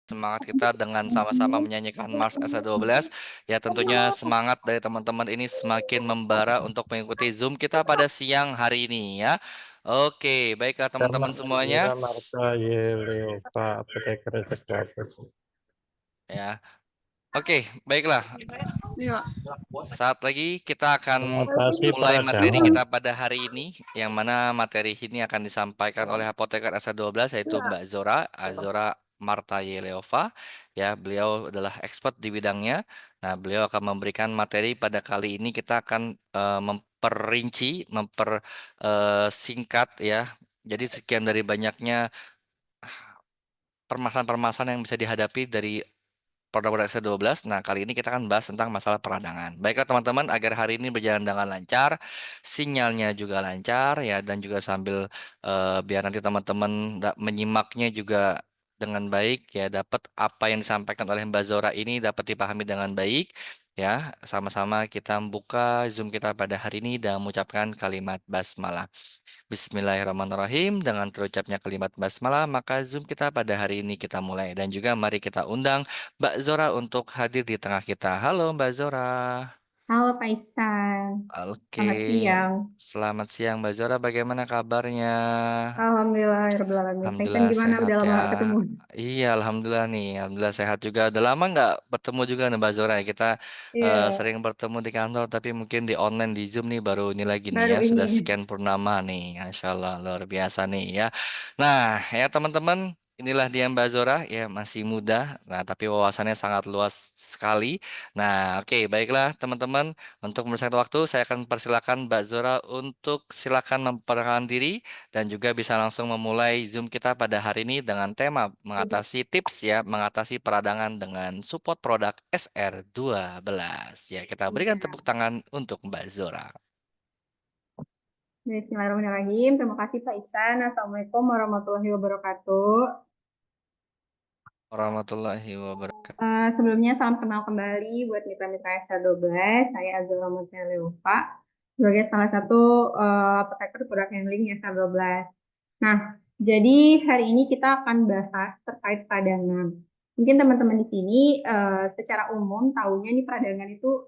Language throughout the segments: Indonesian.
semangat kita dengan sama-sama menyanyikan Mars SA12. Ya tentunya semangat dari teman-teman ini semakin membara untuk mengikuti Zoom kita pada siang hari ini ya. Oke, baiklah teman-teman Selamat semuanya. Elvira, Marta, Yeleo, Pak Apoteker Jakarta. Ya, oke, baiklah. Iya. Saat lagi kita akan Notasi mulai materi peradangan. kita pada hari ini, yang mana materi ini akan disampaikan oleh Apoteker SA12 yaitu Mbak Zora, Azora Marta Yeleova. Ya, beliau adalah expert di bidangnya. Nah, beliau akan memberikan materi pada kali ini kita akan memperinci, mempersingkat ya. Jadi sekian dari banyaknya permasalahan-permasalahan yang bisa dihadapi dari produk-produk S12. Nah, kali ini kita akan bahas tentang masalah peradangan. Baiklah teman-teman, agar hari ini berjalan dengan lancar, sinyalnya juga lancar ya, dan juga sambil biar nanti teman-teman menyimaknya juga dengan baik ya, dapat apa yang disampaikan oleh Mbak Zora ini dapat dipahami dengan baik ya. Sama-sama kita membuka Zoom kita pada hari ini dan mengucapkan kalimat basmalah. Bismillahirrahmanirrahim. Dengan terucapnya kalimat basmalah, maka Zoom kita pada hari ini kita mulai. Dan juga mari kita undang Mbak Zora untuk hadir di tengah kita. Halo Mbak Zora. Halo Pak Ihsan, Oke, selamat siang. selamat siang Mbak Zora. Bagaimana kabarnya? Alhamdulillah, Rabbil Alamin. Pak Ihsan Alhamdulillah gimana? sehat Udah ya. lama gak ketemu? Iya, alhamdulillah nih. Alhamdulillah sehat juga. Udah lama nggak bertemu juga nih Mbak Zora ya. Kita Iya, sering bertemu di kantor, tapi mungkin di online di Zoom nih baru ini lagi nih ya. baru Sudah ini. sekian purnama nih. Masya Allah, luar biasa nih ya. Nah, ya teman-teman. Inilah dia Mbak Zora, ya masih muda, nah tapi wawasannya sangat luas sekali. Nah, oke, baiklah teman-teman. Untuk mempersingkat waktu, saya akan persilakan Mbak Zora untuk silakan memperkenalkan diri dan juga bisa langsung memulai Zoom kita pada hari ini dengan tema mengatasi tips ya, mengatasi peradangan dengan support produk SR12. Ya, kita berikan Iya. tepuk tangan untuk Mbak Zora. Bismillahirrahmanirrahim. Terima kasih Pak Ihsan. Assalamualaikum warahmatullahi wabarakatuh. Warahmatullahi wabarakatuh. Sebelumnya salam kenal kembali buat mitra-mitra SR12. Saya Azura Leova sebagai salah satu petekar produk handling SR12. Nah, jadi hari ini kita akan bahas terkait peradangan. Mungkin teman-teman di sini secara umum tahunya nih peradangan itu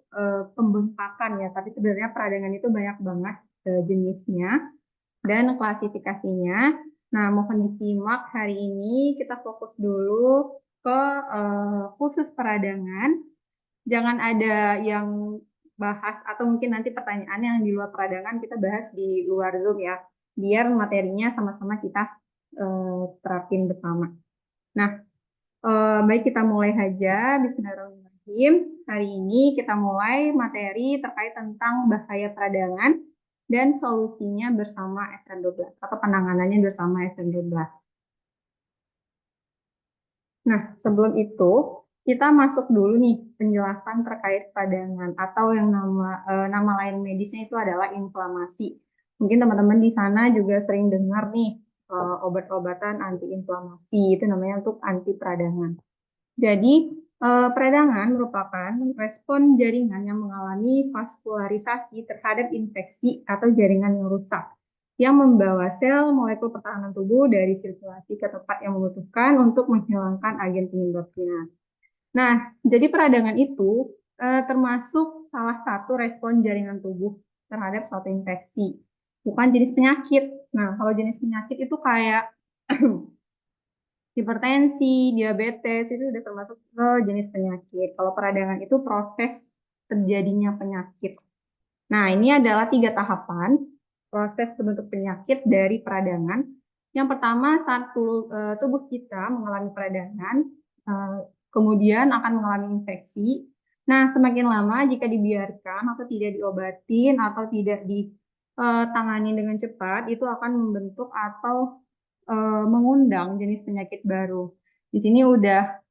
pembengkakan ya, tapi sebenarnya peradangan itu banyak banget jenisnya dan klasifikasinya. Nah, mohon disimak hari ini kita fokus dulu ke khusus peradangan. Jangan ada yang bahas atau mungkin nanti pertanyaan yang di luar peradangan kita bahas di luar Zoom ya, biar materinya sama-sama kita terapin bersama. Nah, baik kita mulai aja. Bismillahirrahmanirrahim. Hari ini kita mulai materi terkait tentang bahaya peradangan dan solusinya bersama SN12 atau penanganannya bersama SN12. Nah, sebelum itu kita masuk dulu nih penjelasan terkait peradangan atau yang nama lain medisnya itu adalah inflamasi. Mungkin teman-teman di sana juga sering dengar nih obat-obatan antiinflamasi itu namanya untuk anti peradangan. Jadi, peradangan merupakan respon jaringan yang mengalami vaskularisasi terhadap infeksi atau jaringan yang rusak, yang membawa sel molekul pertahanan tubuh dari sirkulasi ke tempat yang membutuhkan untuk menghilangkan agen penyebabnya. Nah, jadi peradangan itu termasuk salah satu respon jaringan tubuh terhadap suatu infeksi, bukan jenis penyakit. Nah, kalau jenis penyakit itu kayak hipertensi, diabetes itu sudah termasuk ke jenis penyakit. Kalau peradangan itu proses terjadinya penyakit. Nah, ini adalah 3 tahapan proses terbentuk penyakit dari peradangan. Yang pertama, saat tubuh kita mengalami peradangan, kemudian akan mengalami infeksi. Nah, semakin lama jika dibiarkan atau tidak diobatin atau tidak ditangani dengan cepat, itu akan membentuk atau mengundang jenis penyakit baru. Di sini udah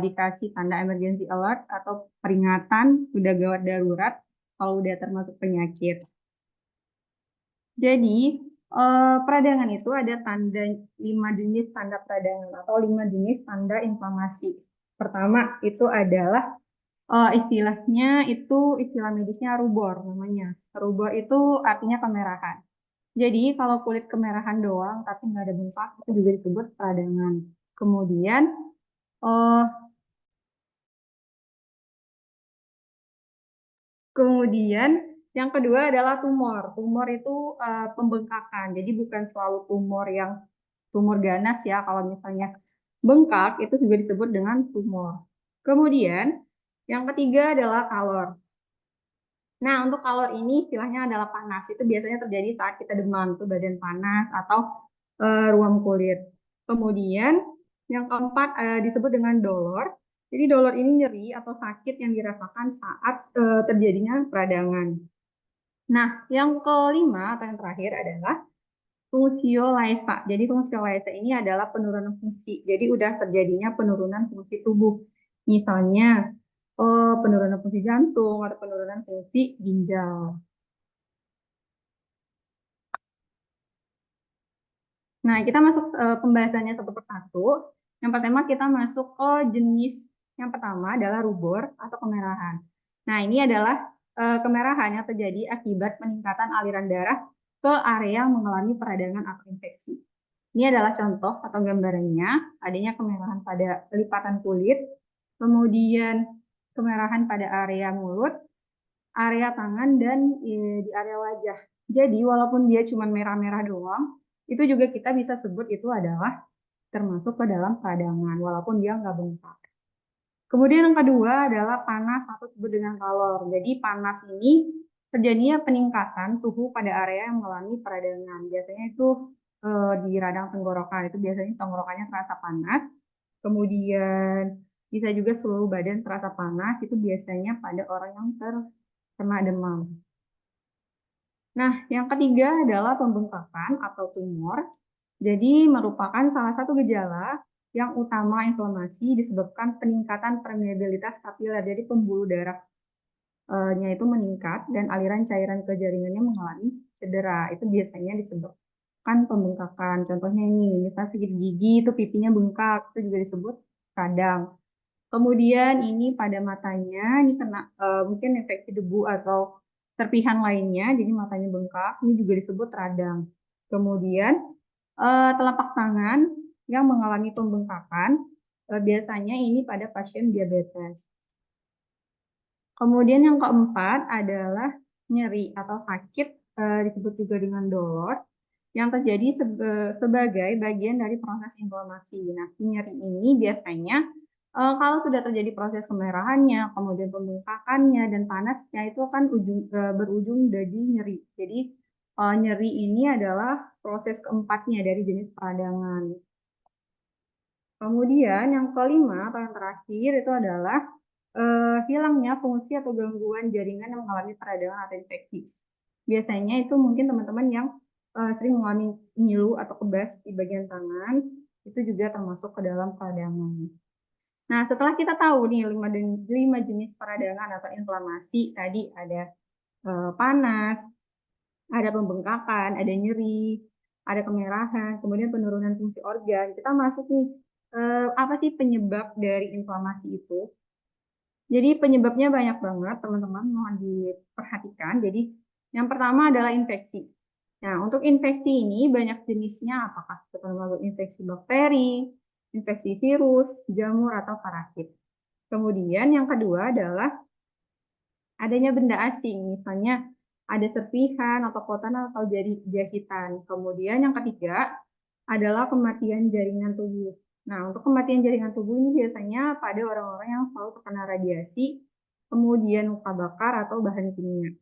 dikasih tanda emergency alert atau peringatan udah gawat darurat kalau udah termasuk penyakit. Jadi peradangan itu ada 5 jenis tanda peradangan atau 5 jenis tanda inflamasi. Pertama itu adalah istilahnya itu istilah medisnya rubor namanya. Rubor itu artinya kemerahan. Jadi kalau kulit kemerahan doang tapi nggak ada bengkak itu juga disebut peradangan. Kemudian Kemudian yang kedua adalah tumor. Tumor itu pembengkakan. Jadi bukan selalu tumor ganas ya. Kalau misalnya bengkak itu juga disebut dengan tumor. Kemudian yang ketiga adalah kalor. Nah, untuk kalor ini istilahnya adalah panas. Itu biasanya terjadi saat kita demam, tuh badan panas atau ruam kulit. Kemudian yang keempat disebut dengan dolor. Jadi dolor ini nyeri atau sakit yang dirasakan saat terjadinya peradangan. Nah, yang kelima atau yang terakhir adalah fungsiolaesa. Jadi fungsiolaesa ini adalah penurunan fungsi. Jadi udah terjadinya penurunan fungsi tubuh. Misalnya penurunan fungsi jantung atau penurunan fungsi ginjal. Nah, kita masuk pembahasannya satu persatu. Yang pertama kita masuk ke jenis yang pertama adalah rubor atau kemerahan. Nah, ini adalah kemerahan yang terjadi akibat peningkatan aliran darah ke area yang mengalami peradangan atau infeksi. Ini adalah contoh atau gambarannya, adanya kemerahan pada lipatan kulit, kemudian kemerahan pada area mulut, area tangan, dan di area wajah. Jadi, walaupun dia cuma merah-merah doang, itu juga kita bisa sebut itu adalah termasuk ke dalam peradangan, walaupun dia nggak bengkak. Kemudian yang kedua adalah panas atau disebut dengan kalor. Jadi panas ini terjadinya peningkatan suhu pada area yang mengalami peradangan. Biasanya itu di radang tenggorokan, itu biasanya tenggorokannya terasa panas. Kemudian bisa juga seluruh badan terasa panas, itu biasanya pada orang yang terkena demam. Nah, yang ketiga adalah pembengkakan atau tumor. Jadi merupakan salah satu gejala yang utama inflamasi disebabkan peningkatan permeabilitas kapiler. Jadi pembuluh darahnya itu meningkat dan aliran cairan ke jaringannya mengalami cedera. Itu biasanya disebabkan pembengkakan. Contohnya ini, misalnya sakit gigi itu pipinya bengkak, itu juga disebut radang. Kemudian ini pada matanya, ini kena mungkin infeksi debu atau serpihan lainnya, jadi matanya bengkak, ini juga disebut radang. Kemudian telapak tangan yang mengalami pembengkakan, biasanya ini pada pasien diabetes. Kemudian yang keempat adalah nyeri atau sakit, disebut juga dengan dolor, yang terjadi sebagai bagian dari proses inflamasi. Nah, si nyeri ini biasanya kalau sudah terjadi proses kemerahannya, kemudian pembengkakannya dan panasnya itu akan berujung jadi nyeri. Jadi nyeri ini adalah proses keempatnya dari jenis peradangan. Kemudian yang kelima atau yang terakhir itu adalah hilangnya fungsi atau gangguan jaringan yang mengalami peradangan atau infeksi. Biasanya itu mungkin teman-teman yang sering mengalami nyilu atau kebas di bagian tangan, itu juga termasuk ke dalam peradangan. Nah, setelah kita tahu nih 5 jenis peradangan atau inflamasi, tadi ada panas, ada pembengkakan, ada nyeri, ada kemerahan, kemudian penurunan fungsi organ. Kita masuk nih, apa sih penyebab dari inflamasi itu? Jadi penyebabnya banyak banget, teman-teman, mohon diperhatikan. Jadi yang pertama adalah infeksi. Nah, untuk infeksi ini banyak jenisnya, apakah termasuk infeksi bakteri, infeksi virus, jamur, atau parasit. Kemudian yang kedua adalah adanya benda asing, misalnya ada serpihan atau kotoran atau jahitan. Kemudian yang ketiga adalah kematian jaringan tubuh. Nah, untuk kematian jaringan tubuh ini biasanya pada orang-orang yang selalu terkena radiasi, kemudian luka bakar atau bahan kimia.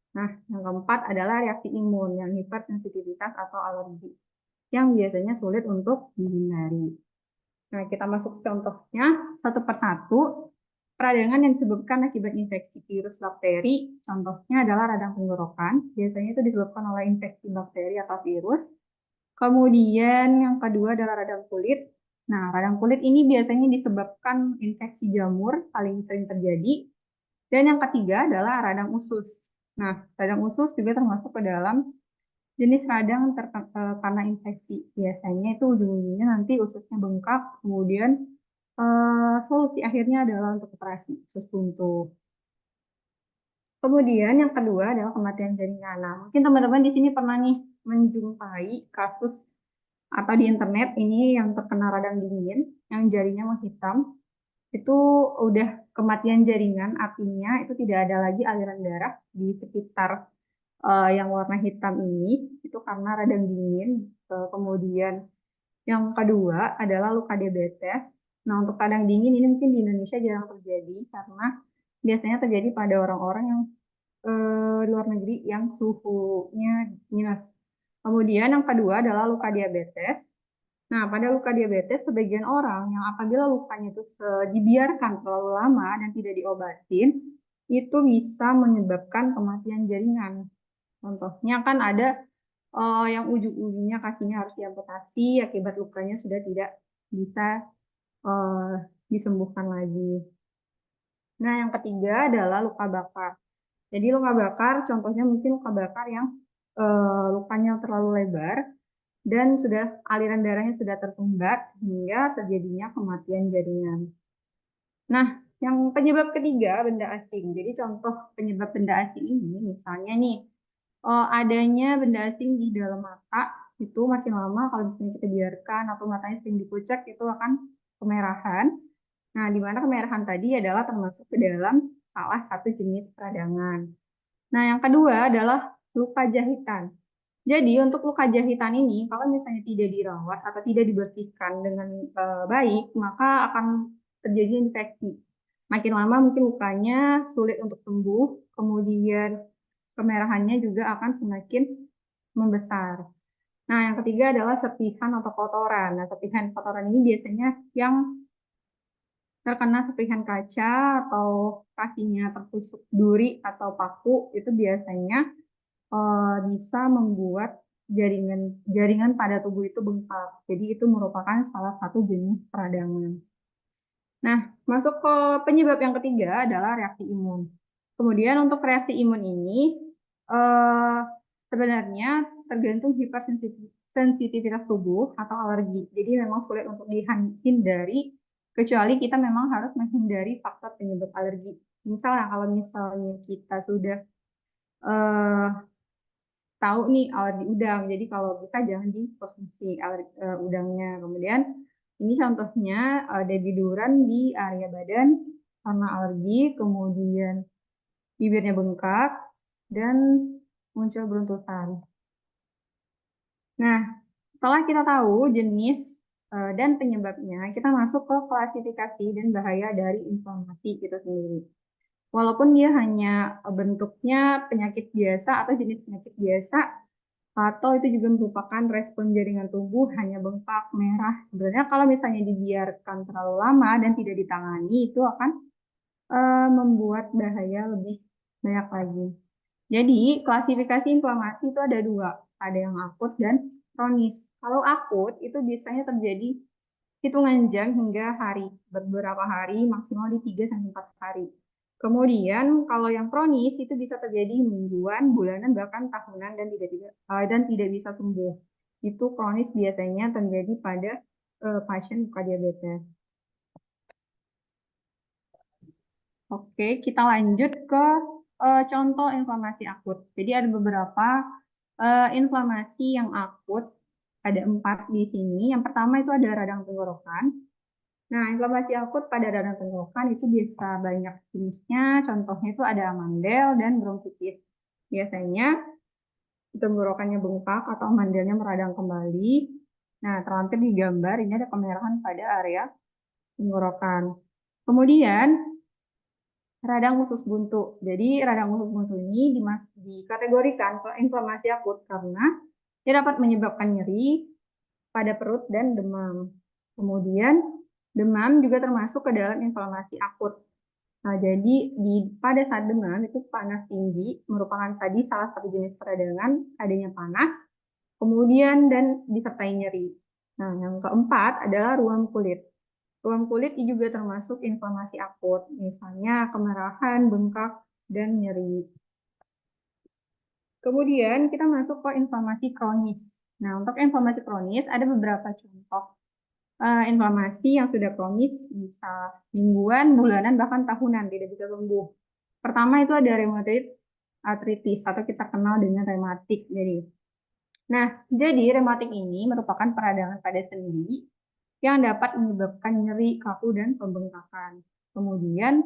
Nah, yang keempat adalah reaksi imun, yang hipersensitivitas atau alergi, yang biasanya sulit untuk dihindari. Nah, kita masuk contohnya satu persatu. Peradangan yang disebabkan akibat infeksi virus bakteri, contohnya adalah radang tenggorokan. Biasanya itu disebabkan oleh infeksi bakteri atau virus. Kemudian yang kedua adalah radang kulit. Nah, radang kulit ini biasanya disebabkan infeksi jamur, paling sering terjadi. Dan yang ketiga adalah radang usus. Nah, radang usus juga termasuk ke dalam jenis radang karena infeksi. Biasanya itu ujung-ujungnya nanti ususnya bengkak, kemudian solusi akhirnya adalah untuk operasi usus buntu. Kemudian yang kedua adalah kematian jaringan. Nah, mungkin teman-teman di sini pernah nih menjumpai kasus atau di internet ini yang terkena radang dingin, yang jarinya menghitam. itu udah kematian jaringan, artinya itu tidak ada lagi aliran darah di sekitar yang warna hitam ini, itu karena radang dingin. Kemudian yang kedua adalah luka diabetes. Nah, untuk radang dingin ini mungkin di Indonesia jarang terjadi karena biasanya terjadi pada orang-orang yang luar negeri yang suhunya minus. Kemudian yang kedua adalah luka diabetes. Nah, pada luka diabetes, sebagian orang yang apabila lukanya itu dibiarkan terlalu lama dan tidak diobatin, itu bisa menyebabkan kematian jaringan. Contohnya kan ada yang ujung-ujungnya kakinya harus diamputasi akibat lukanya sudah tidak bisa eh, disembuhkan lagi. Nah, yang ketiga adalah luka bakar. Jadi luka bakar, contohnya mungkin luka bakar yang lukanya terlalu lebar dan sudah aliran darahnya sudah tersumbat sehingga terjadinya kematian jaringan. Nah, yang penyebab ketiga benda asing. Jadi contoh penyebab benda asing ini misalnya nih adanya benda asing di dalam mata itu makin lama kalau misalnya kita biarkan atau matanya sering dikucek itu akan kemerahan. Nah, di mana kemerahan tadi adalah termasuk ke dalam salah satu jenis peradangan. Nah, yang kedua adalah luka jahitan. Jadi untuk luka jahitan ini, kalau misalnya tidak dirawat atau tidak dibersihkan dengan baik, maka akan terjadi infeksi. Makin lama mungkin lukanya sulit untuk sembuh, kemudian kemerahannya juga akan semakin membesar. Nah, yang ketiga adalah serpihan atau kotoran. Nah, serpihan kotoran ini biasanya yang terkena serpihan kaca atau kakinya tertusuk duri atau paku, itu biasanya bisa membuat jaringan pada tubuh itu bengkak. Jadi itu merupakan salah satu jenis peradangan. Nah, masuk ke penyebab yang ketiga adalah reaksi imun. Kemudian untuk reaksi imun ini eh, sebenarnya tergantung hipersensitivitas tubuh atau alergi. Jadi memang sulit untuk dihindari kecuali kita memang harus menghindari faktor penyebab alergi. Misalnya kalau misalnya kita sudah eh, tahu nih alergi udang. Jadi kalau bisa jangan dikonsumsi udangnya. Kemudian ini contohnya ada biduran di area badan karena alergi, kemudian bibirnya bengkak dan muncul beruntusan. Nah, setelah kita tahu jenis dan penyebabnya, kita masuk ke klasifikasi dan bahaya dari inflamasi itu sendiri. Walaupun dia hanya bentuknya penyakit biasa atau jenis penyakit biasa, atau itu juga merupakan respon jaringan tubuh hanya bengkak, merah. Sebenarnya kalau misalnya dibiarkan terlalu lama dan tidak ditangani, itu akan membuat bahaya lebih banyak lagi. Jadi, klasifikasi inflamasi itu ada dua. Ada yang akut dan kronis. Kalau akut, itu biasanya terjadi hitungan jam hingga hari, beberapa hari, maksimal di 3-4 hari. Kemudian kalau yang kronis itu bisa terjadi mingguan, bulanan, bahkan tahunan dan tidak bisa sembuh. Itu kronis biasanya terjadi pada pasien luka diabetes. Oke, kita lanjut ke contoh inflamasi akut. Jadi ada beberapa inflamasi yang akut, ada 4 di sini. Yang pertama itu ada radang tenggorokan. Nah, inflamasi akut pada radang tenggorokan itu bisa banyak jenisnya. Contohnya itu ada amandel dan bronkitis. Biasanya tenggorokannya bengkak atau amandelnya meradang kembali. Nah, terlampir di gambar ini ada kemerahan pada area tenggorokan. Kemudian radang usus buntu. Jadi radang usus buntu ini dikategorikan ke inflamasi akut karena dia dapat menyebabkan nyeri pada perut dan demam. Kemudian demam juga termasuk ke dalam inflamasi akut. Nah, jadi pada saat demam itu panas tinggi merupakan tadi salah satu jenis peradangan adanya panas, kemudian dan disertai nyeri. Nah, yang keempat adalah ruam kulit. Ruam kulit juga termasuk inflamasi akut, misalnya kemerahan, bengkak, dan nyeri. Kemudian kita masuk ke inflamasi kronis. Nah, untuk inflamasi kronis ada beberapa contoh inflamasi yang sudah kronis bisa mingguan, bulanan, bahkan tahunan tidak bisa sembuh. Pertama itu ada rheumatoid arthritis atau kita kenal dengan rematik. Jadi rematik ini merupakan peradangan pada sendi yang dapat menyebabkan nyeri, kaku, dan pembengkakan. Kemudian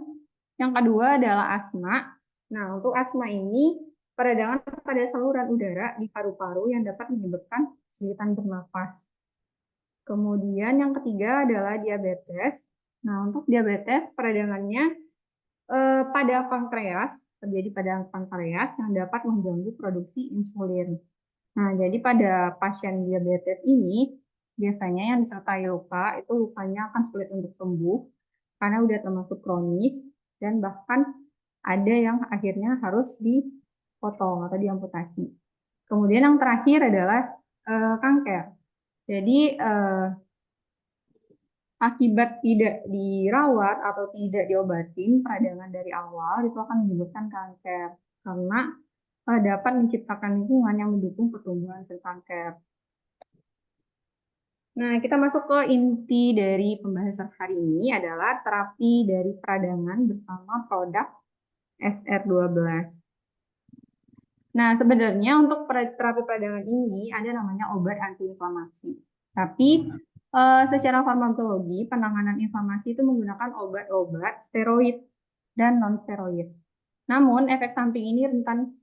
yang kedua adalah asma. Nah, untuk asma ini peradangan pada saluran udara di paru-paru yang dapat menyebabkan kesulitan bernafas. Kemudian yang ketiga adalah diabetes. Nah, untuk diabetes peradangannya pada pankreas, terjadi pada pankreas yang dapat mengganggu produksi insulin. Nah, jadi pada pasien diabetes ini biasanya yang disertai luka itu lukanya akan sulit untuk sembuh karena udah termasuk kronis dan bahkan ada yang akhirnya harus dipotong atau diamputasi. Kemudian yang terakhir adalah kanker. Jadi akibat tidak dirawat atau tidak diobatin peradangan dari awal itu akan menyebabkan kanker karena dapat menciptakan lingkungan yang mendukung pertumbuhan sel kanker. Nah, kita masuk ke inti dari pembahasan hari ini adalah terapi dari peradangan bersama produk SR12. Nah, sebenarnya untuk terapi peradangan ini ada namanya obat antiinflamasi. Tapi secara farmakologi, penanganan inflamasi itu menggunakan obat-obat steroid dan non-steroid. Namun, efek samping ini rentan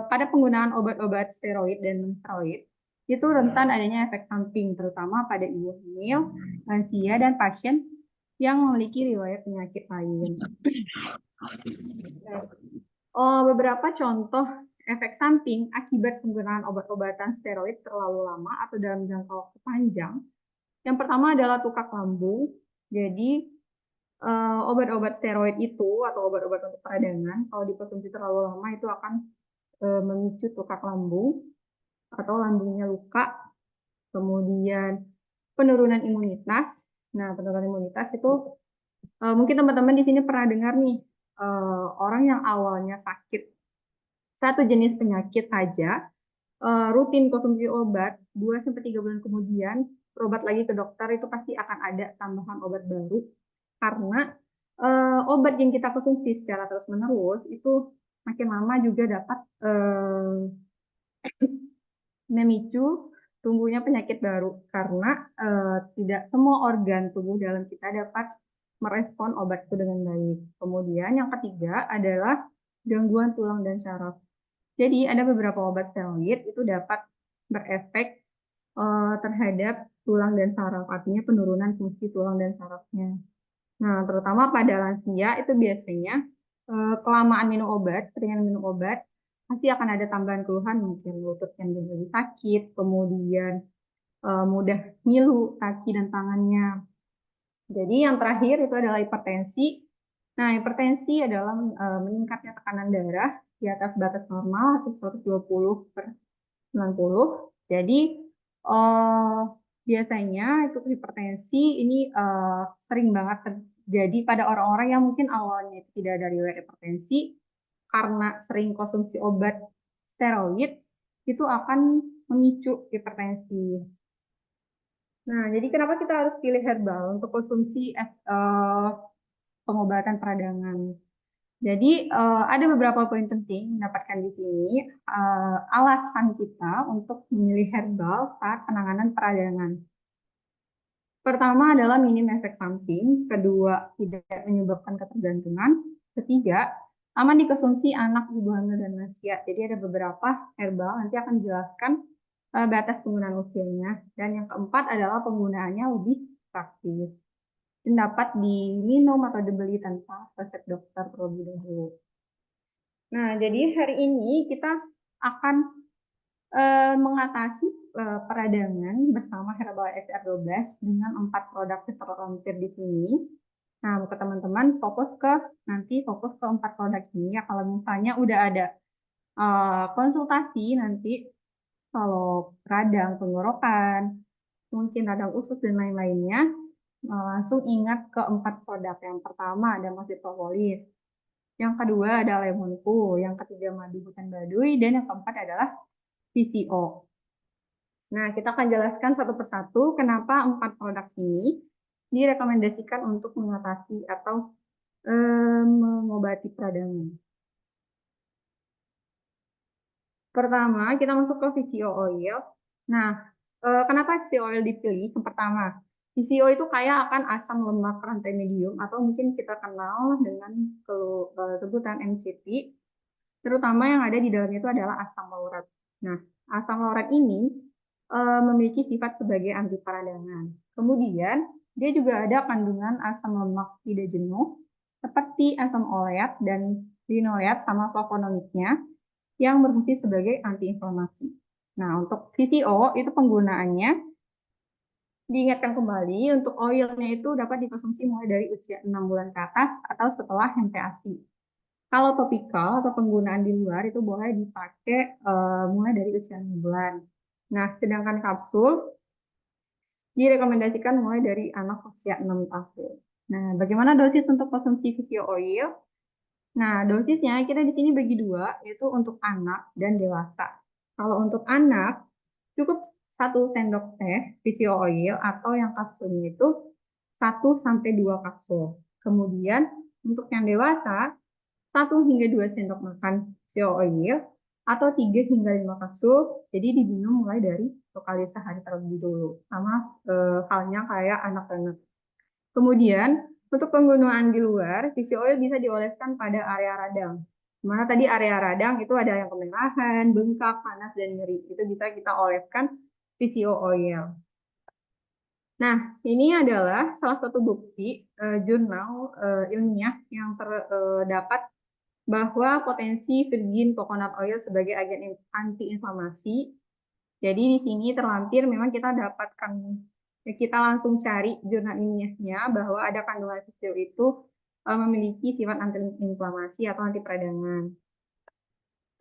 pada penggunaan obat-obat steroid dan non-steroid itu rentan adanya efek samping, terutama pada ibu hamil, lansia, dan pasien yang memiliki riwayat penyakit lain. Beberapa contoh efek samping akibat penggunaan obat-obatan steroid terlalu lama atau dalam jangka waktu panjang. Yang pertama adalah tukak lambung. Jadi, obat-obat steroid itu atau obat-obat untuk peradangan, kalau dikonsumsi terlalu lama itu akan memicu tukak lambung atau lambungnya luka. Kemudian penurunan imunitas. Nah, penurunan imunitas itu mungkin teman-teman di sini pernah dengar nih, orang yang awalnya sakit satu jenis penyakit saja, rutin konsumsi obat 2-3 bulan kemudian berobat lagi ke dokter itu pasti akan ada tambahan obat baru karena obat yang kita konsumsi secara terus-menerus itu makin lama juga dapat memicu tumbuhnya penyakit baru karena tidak semua organ tubuh dalam kita dapat merespon obat itu dengan baik. Kemudian yang ketiga adalah gangguan tulang dan saraf. Jadi ada beberapa obat steroid itu dapat berefek terhadap tulang dan saraf, artinya penurunan fungsi tulang dan sarafnya. Nah, terutama pada lansia itu biasanya kelamaan minum obat, seringan minum obat, pasti akan ada tambahan keluhan, mungkin lutut yang jadi sakit, kemudian mudah ngilu kaki dan tangannya. Jadi yang terakhir itu adalah hipertensi. Nah, hipertensi adalah meningkatnya tekanan darah di atas batas normal atau 120/90. Jadi biasanya itu hipertensi ini sering banget terjadi pada orang-orang yang mungkin awalnya tidak ada riwayat hipertensi karena sering konsumsi obat steroid itu akan memicu hipertensi. Nah, jadi kenapa kita harus pilih herbal untuk konsumsi pengobatan peradangan? Jadi ada beberapa poin penting mendapatkan di sini alasan kita untuk memilih herbal saat penanganan peradangan. Pertama adalah minim efek samping, kedua tidak menyebabkan ketergantungan, ketiga aman dikonsumsi anak, ibu hamil, dan lansia. Jadi ada beberapa herbal, nanti akan dijelaskan batas penggunaan usianya. Dan yang keempat adalah penggunaannya lebih praktis dan dapat diminum atau dibeli tanpa resep dokter terlebih dahulu. Nah, jadi hari ini kita akan mengatasi peradangan bersama Herbal SR12 dengan 4 produk terlampir di sini. Nah, buat teman-teman fokus ke 4 produk ini ya. Kalau misalnya udah ada konsultasi nanti kalau radang tenggorokan, mungkin radang usus dan lain-lainnya, langsung ingat ke 4 produk. Yang pertama ada Mustif Propolis, yang kedua ada Lemonku, yang ketiga Madu Hutan Baduy, dan yang keempat adalah PCO. Nah, kita akan jelaskan satu persatu kenapa 4 produk ini direkomendasikan untuk mengatasi atau mengobati peradangan. Pertama, kita masuk ke VCO Oil. Nah, kenapa VCO Oil dipilih? Yang pertama, PCO itu kaya akan asam lemak rantai medium atau mungkin kita kenal dengan sebutan MCT, terutama yang ada di dalamnya itu adalah asam laurat. Nah, asam laurat ini memiliki sifat sebagai anti peradangan. Kemudian, dia juga ada kandungan asam lemak tidak jenuh, seperti asam oleat dan linoleat sama flavonoidnya yang berfungsi sebagai antiinflamasi. Nah, untuk VCO itu penggunaannya diingatkan kembali untuk oilnya itu dapat dikonsumsi mulai dari usia 6 bulan ke atas atau setelah MPASI. Kalau topikal atau penggunaan di luar itu boleh dipakai mulai dari usia 6 bulan. Nah, sedangkan kapsul direkomendasikan mulai dari anak usia 6 tahun. Nah, bagaimana dosis untuk konsumsi VCO oil? Nah, dosisnya kita di sini bagi dua, yaitu untuk anak dan dewasa. Kalau untuk anak, cukup 1 sendok teh VCO oil atau yang kapsulnya itu 1-2 kapsul. Kemudian untuk yang dewasa, 1-2 sendok makan VCO oil atau 3-5 kapsul. Jadi diminum mulai dari 1 kali sehari terlebih dulu. Sama halnya kayak anak-anak. Kemudian untuk penggunaan di luar, VCO oil bisa dioleskan pada area radang. Dimana tadi area radang itu ada yang kemerahan, bengkak, panas, dan nyeri. Itu bisa kita oleskan VCO oil. Nah, ini adalah salah satu bukti jurnal ilmiah yang terdapat bahwa potensi virgin coconut oil sebagai agen antiinflamasi. Jadi di sini terlampir memang kita dapatkan, kita langsung cari jurnal ilmiahnya bahwa ada kandungan VCO itu memiliki sifat antiinflamasi atau anti peradangan.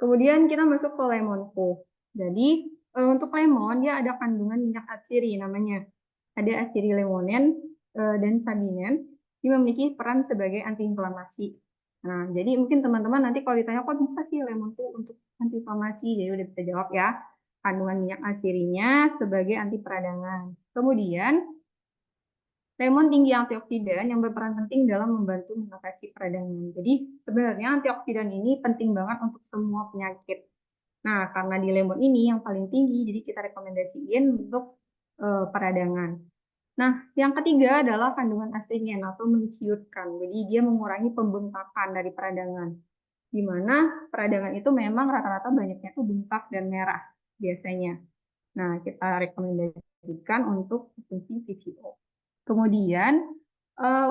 Kemudian kita masuk ke lemon pulp. Jadi untuk lemon dia ada kandungan minyak atsiri namanya. Ada atsiri lemonen dan sabinen yang memiliki peran sebagai antiinflamasi. Nah, jadi mungkin teman-teman nanti kalau ditanya kok bisa sih lemon tuh untuk antiinflamasi, jadi udah bisa jawab ya. Kandungan minyak atsirinya sebagai anti peradangan. Kemudian lemon tinggi antioksidan yang berperan penting dalam membantu mengatasi peradangan. Jadi sebenarnya antioksidan ini penting banget untuk semua penyakit. Nah, karena di lemon ini yang paling tinggi, jadi kita rekomendasiin untuk peradangan. Nah, yang ketiga adalah kandungan astringent atau menciutkan. Jadi dia mengurangi pembengkakan dari peradangan. Di mana peradangan itu memang rata-rata banyaknya itu bengkak dan merah biasanya. Nah, kita rekomendasikan untuk konsumsi VCO. Kemudian,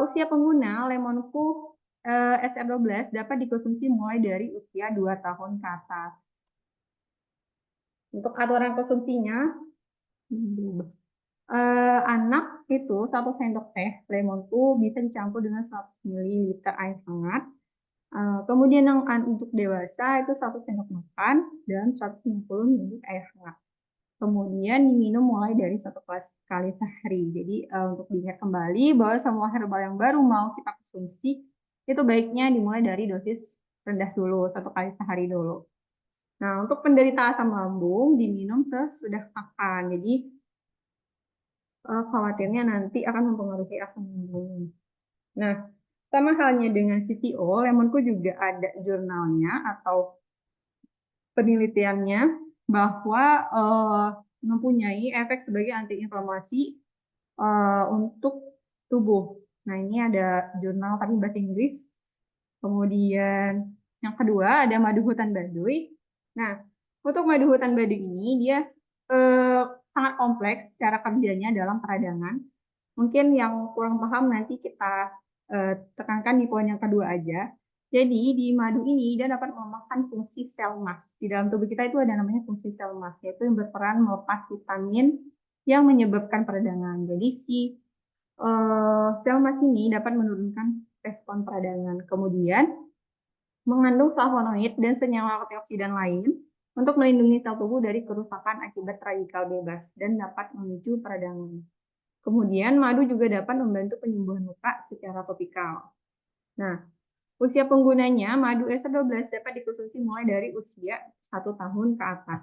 usia pengguna lemon pulp SR12 dapat dikonsumsi mulai dari usia 2 tahun ke atas. Untuk aturan konsumsinya, anak itu 1 sendok teh lemon pulp bisa dicampur dengan 100 ml air hangat. Kemudian yang untuk dewasa itu 1 sendok makan dan 150 ml air hangat. Kemudian diminum mulai dari 1 kali sehari. Jadi untuk diingat kembali bahwa semua herbal yang baru mau kita konsumsi itu baiknya dimulai dari dosis rendah dulu, 1 kali sehari dulu. Nah, untuk penderita asam lambung diminum sesudah makan. Jadi khawatirnya nanti akan mempengaruhi asam lambung. Nah, sama halnya dengan VCO, lemonku juga ada jurnalnya atau penelitiannya bahwa mempunyai efek sebagai antiinflamasi untuk tubuh. Nah, ini ada jurnal tapi bahasa Inggris. Kemudian yang kedua ada madu hutan baduy. Nah, untuk madu hutan baduy ini dia sangat kompleks cara kerjanya dalam peradangan. Mungkin yang kurang paham nanti kita tekankan di poin yang kedua aja. Jadi di madu ini dia dapat melemahkan fungsi sel mast. Di dalam tubuh kita itu ada namanya fungsi sel mast, yaitu yang berperan melepas vitamin yang menyebabkan peradangan. Jadi si sel mast ini dapat menurunkan respon peradangan. Kemudian mengandung flavonoid dan senyawa antioksidan lain untuk melindungi sel tubuh dari kerusakan akibat radikal bebas dan dapat memicu peradangan. Kemudian madu juga dapat membantu penyembuhan luka secara topikal. Nah, usia penggunanya madu SR12 dapat dikonsumsi mulai dari usia 1 tahun ke atas.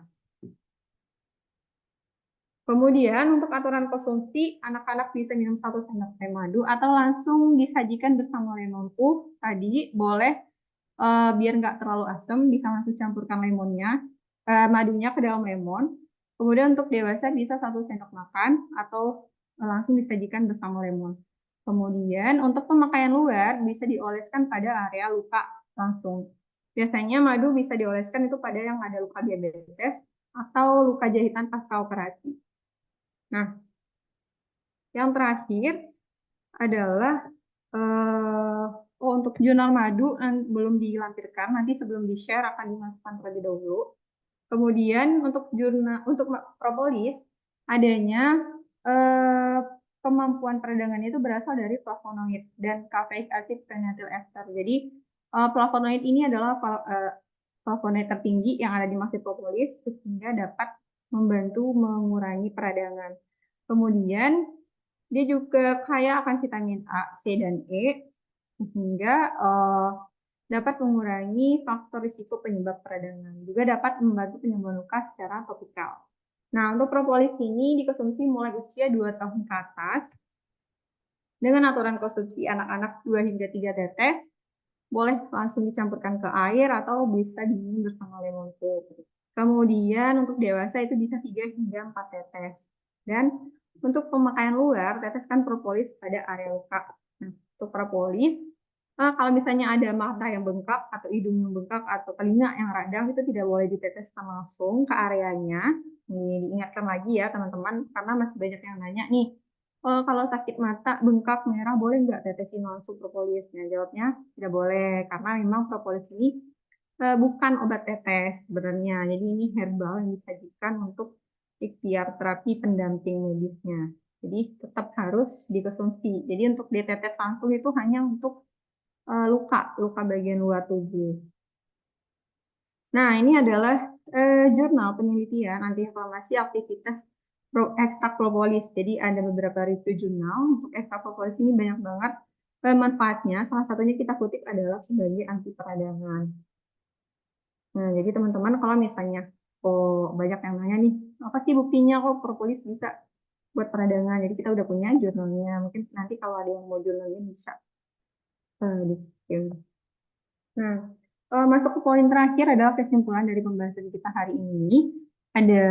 Kemudian untuk aturan konsumsi, anak-anak bisa minum 1 sendok teh madu atau langsung disajikan bersama lemon pulp. Tadi boleh biar nggak terlalu asam, bisa langsung campurkan lemonnya, madunya ke dalam lemon. Kemudian untuk dewasa bisa 1 sendok makan atau langsung disajikan bersama lemon. Kemudian untuk pemakaian luar bisa dioleskan pada area luka langsung. Biasanya madu bisa dioleskan itu pada yang ada luka diabetes atau luka jahitan pasca operasi. Nah, yang terakhir adalah untuk jurnal madu belum dilampirkan, nanti sebelum di-share akan dimasukkan terlebih dahulu. Kemudian untuk propolis adanya eh, kemampuan peradangan itu berasal dari flavonoid dan caffeic acid phenylethyl ester. Jadi flavonoid ini adalah flavonoid tertinggi yang ada di masih propolis sehingga dapat membantu mengurangi peradangan. Kemudian dia juga kaya akan vitamin A, C, dan E sehingga dapat mengurangi faktor risiko penyebab peradangan. Juga dapat membantu penyembuhan luka secara topikal. Nah, untuk propolis ini dikonsumsi mulai usia 2 tahun ke atas dengan aturan konsumsi anak-anak 2 hingga 3 tetes. Boleh langsung dicampurkan ke air atau bisa diminum bersama lemon tea. Kemudian untuk dewasa itu bisa 3 hingga 4 tetes. Dan untuk pemakaian luar, teteskan propolis pada area luka. Nah, untuk propolis, kalau misalnya ada mata yang bengkak atau hidung yang bengkak atau telinga yang radang itu tidak boleh diteteskan langsung ke areanya. Ini diingatkan lagi ya teman-teman, karena masih banyak yang nanya nih, kalau sakit mata bengkak merah boleh nggak tetesin langsung propolis? Nah, jawabnya tidak boleh karena memang propolis ini bukan obat tetes sebenarnya. Jadi ini herbal yang disajikan untuk ikhtiar terapi pendamping medisnya. Jadi tetap harus dikonsumsi. Jadi untuk ditetes langsung itu hanya untuk luka bagian luar tubuh. Nah, ini adalah jurnal penelitian antiinflamasi aktivitas ekstrak propolis. Jadi ada beberapa review jurnal untuk ekstrak propolis ini banyak banget manfaatnya. Salah satunya kita kutip adalah sebagai anti peradangan. Nah, jadi teman-teman kalau misalnya banyak yang nanya nih, apa sih buktinya kok propolis bisa buat peradangan? Jadi kita udah punya jurnalnya. Mungkin nanti kalau ada yang mau jurnalnya bisa di-share. Nah, masuk ke poin terakhir adalah kesimpulan dari pembahasan kita hari ini. Ada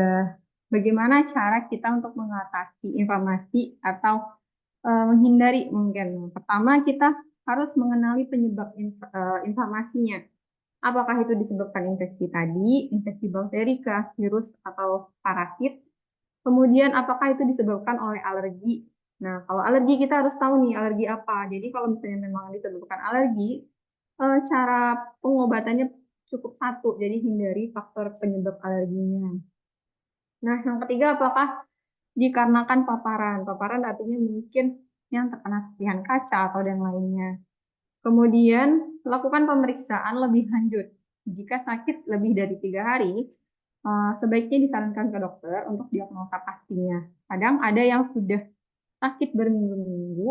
bagaimana cara kita untuk mengatasi inflamasi atau menghindari mungkin. Pertama, kita harus mengenali penyebab inflamasinya. Apakah itu disebabkan infeksi tadi, infeksi bakteri kah, virus atau parasit? Kemudian apakah itu disebabkan oleh alergi? Nah, kalau alergi kita harus tahu nih alergi apa. Jadi kalau misalnya memang disebabkan alergi, cara pengobatannya cukup satu, jadi hindari faktor penyebab alerginya. Nah, yang ketiga apakah dikarenakan paparan? Paparan artinya mungkin yang terkena serpihan kaca atau dan lainnya. Kemudian, lakukan pemeriksaan lebih lanjut. Jika sakit lebih dari 3 hari, sebaiknya disarankan ke dokter untuk diagnosa pastinya. Kadang ada yang sudah sakit berminggu-minggu,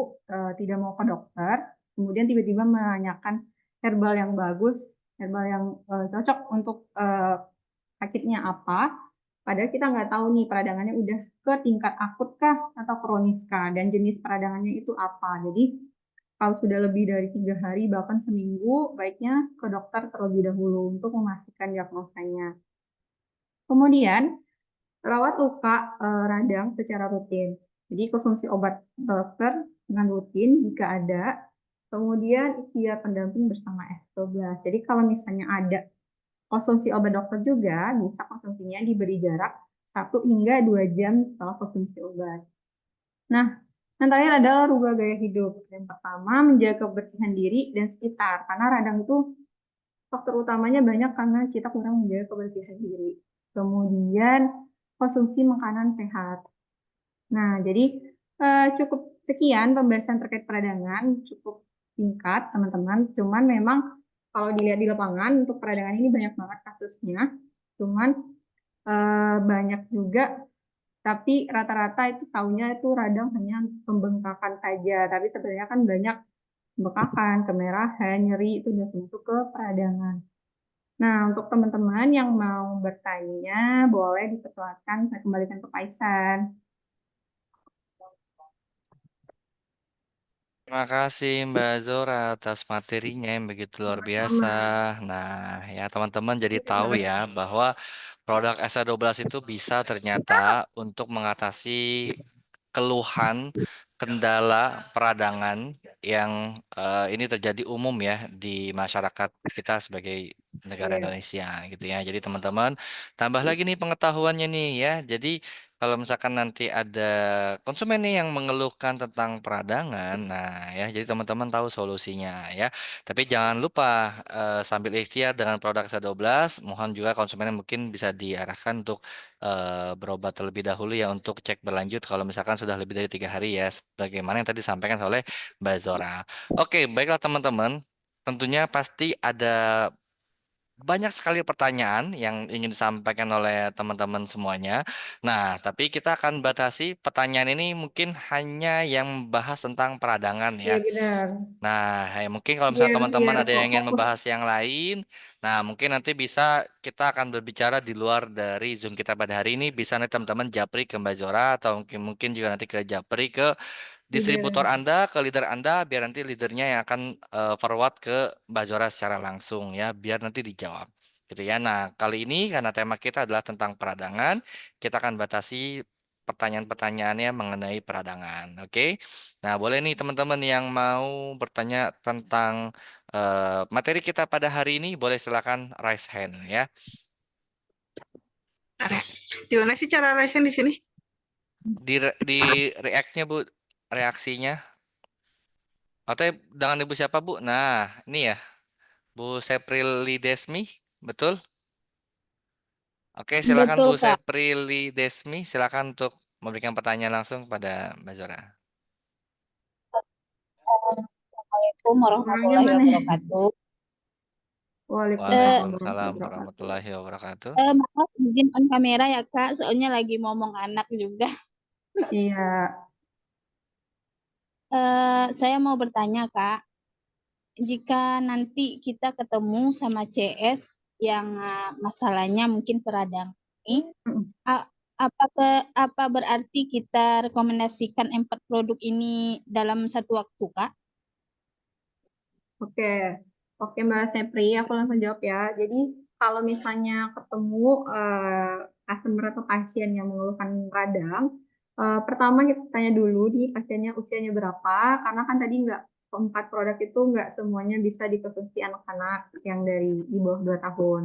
tidak mau ke dokter, kemudian tiba-tiba menanyakan herbal yang bagus, herbal yang cocok untuk sakitnya apa, padahal kita nggak tahu nih peradangannya udah ke tingkat akut kah atau kronis kah, dan jenis peradangannya itu apa. Jadi kalau sudah lebih dari 3 hari bahkan seminggu, baiknya ke dokter terlebih dahulu untuk memastikan diagnosanya. Kemudian rawat luka radang secara rutin. Jadi konsumsi obat dokter dengan rutin jika ada. Kemudian ikhtiar pendamping bersama S12. Jadi kalau misalnya ada konsumsi obat dokter juga, bisa konsumsinya diberi jarak 1 hingga 2 jam setelah konsumsi obat. Nah, yang terakhir adalah rubah gaya hidup. Yang pertama, menjaga kebersihan diri dan sekitar. Karena radang itu faktor utamanya banyak karena kita kurang menjaga kebersihan diri. Kemudian, konsumsi makanan sehat. Nah, jadi cukup sekian pembahasan terkait peradangan, cukup singkat teman-teman. Cuman memang kalau dilihat di lapangan untuk peradangan ini banyak banget kasusnya. Cuman banyak juga, tapi rata-rata itu taunya itu radang hanya pembengkakan saja. Tapi sebenarnya kan banyak pembengkakan, kemerahan, nyeri itu udah masuk ke peradangan. Nah, untuk teman-teman yang mau bertanya, boleh dipersilakan saya kembalikan ke Paisan. Terima kasih Mbak Zora atas materinya yang begitu luar biasa. Sama. Nah, ya teman-teman jadi tahu ya bahwa produk SA12 itu bisa ternyata untuk mengatasi keluhan, kendala peradangan yang ini terjadi umum ya di masyarakat kita sebagai negara Iya, Indonesia gitu ya. Jadi teman-teman tambah lagi nih pengetahuannya nih ya. Jadi kalau misalkan nanti ada konsumen nih yang mengeluhkan tentang peradangan, nah ya jadi teman-teman tahu solusinya ya. Tapi jangan lupa sambil ikhtiar dengan produk S12, mohon juga konsumen mungkin bisa diarahkan untuk berobat terlebih dahulu ya untuk cek berlanjut kalau misalkan sudah lebih dari 3 hari ya, sebagaimana yang tadi disampaikan oleh Mbak Zora. Oke, baiklah teman-teman. Tentunya pasti ada banyak sekali pertanyaan yang ingin disampaikan oleh teman-teman semuanya. Nah, tapi kita akan batasi pertanyaan ini mungkin hanya yang membahas tentang peradangan iya ya. benar. Nah, mungkin kalau misalnya Biar teman-teman biar ada yang ingin fokus. membahas yang lain, nah mungkin nanti bisa kita akan berbicara di luar dari Zoom kita pada hari ini. Bisa nanti teman-teman japri ke Mbak Zora atau mungkin mungkin juga nanti ke japri ke distributor Leader. Anda, ke leader Anda, biar nanti leadernya yang akan forward ke Mbak Zora secara langsung ya, biar nanti dijawab. Gitu ya. Nah, kali ini karena tema kita adalah tentang peradangan, kita akan batasi pertanyaan-pertanyaannya mengenai peradangan. Oke? Nah, boleh nih teman-teman yang mau bertanya tentang materi kita pada hari ini, boleh silakan raise hand ya. Ada. Gimana sih cara raise di sini? Di react-nya Bu, reaksinya. Atau dengan Ibu siapa Bu? Nah, ini ya. Bu Seprili Desmi, betul? Oke, silakan Betul, Bu Kak. Seprili Desmi, silakan untuk memberikan pertanyaan langsung pada Mbak Zora. Assalamualaikum Orangnya warahmatullahi mana ya? wabarakatuh. Waalaikumsalam Waalaikumsalam warahmatullahi wabarakatuh. warahmatullahi wabarakatuh. Maaf, izin on kamera ya, Kak. Soalnya lagi ngomong anak juga. Iya, Saya mau bertanya, Kak. Jika nanti kita ketemu sama CS yang masalahnya mungkin peradangan ini, mm, a- apa berarti kita rekomendasikan 4 produk ini dalam satu waktu, Kak? oke. Oke Mbak Sepri, aku langsung jawab ya. Jadi kalau misalnya ketemu customer atau pasien yang mengeluhkan radang, pertama kita tanya dulu di pasiennya usianya berapa, karena kan tadi nggak keempat produk itu nggak semuanya bisa dikonsumsi anak-anak yang dari di bawah 2 tahun.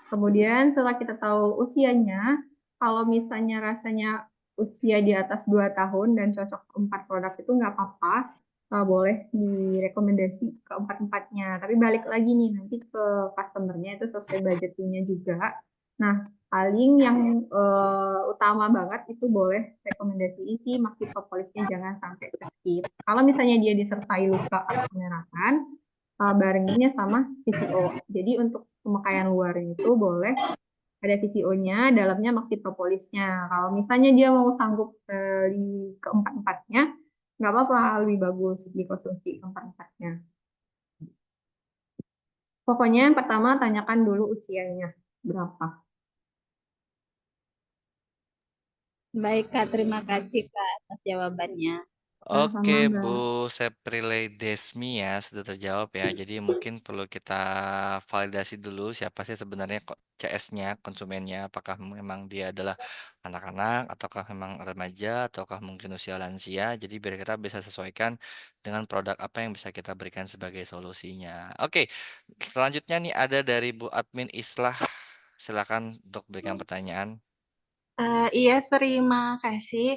Kemudian setelah kita tahu usianya, kalau misalnya rasanya usia di atas 2 tahun dan cocok keempat produk itu nggak apa-apa, boleh direkomendasi keempat-empatnya. Tapi balik lagi nih nanti ke customernya itu sesuai budgetingnya juga. Nah, paling yang utama banget itu boleh rekomendasi isi maxi propolisnya jangan sampai skip. Kalau misalnya dia disertai luka atau kemerahan, barenginnya sama VCO. Jadi untuk pemakaian luar itu boleh ada VCO-nya, dalamnya maxi propolisnya. Kalau misalnya dia mau sanggup di keempat-empatnya, nggak apa-apa, lebih bagus dikonsumsi keempat-empatnya. Pokoknya yang pertama tanyakan dulu usianya berapa. Baik, Kak. Terima kasih, Kak, atas jawabannya. Oke, Sama-sama, Bu Mbak. Seprile Desmi ya, sudah terjawab ya. Jadi mungkin perlu kita validasi dulu siapa sih sebenarnya kok CS-nya, konsumennya. Apakah memang dia adalah anak-anak, ataukah memang remaja, ataukah mungkin usia lansia. Jadi biar kita bisa sesuaikan dengan produk apa yang bisa kita berikan sebagai solusinya. Oke, selanjutnya nih ada dari Bu Admin Islah. Silakan untuk berikan pertanyaan. Iya, terima kasih.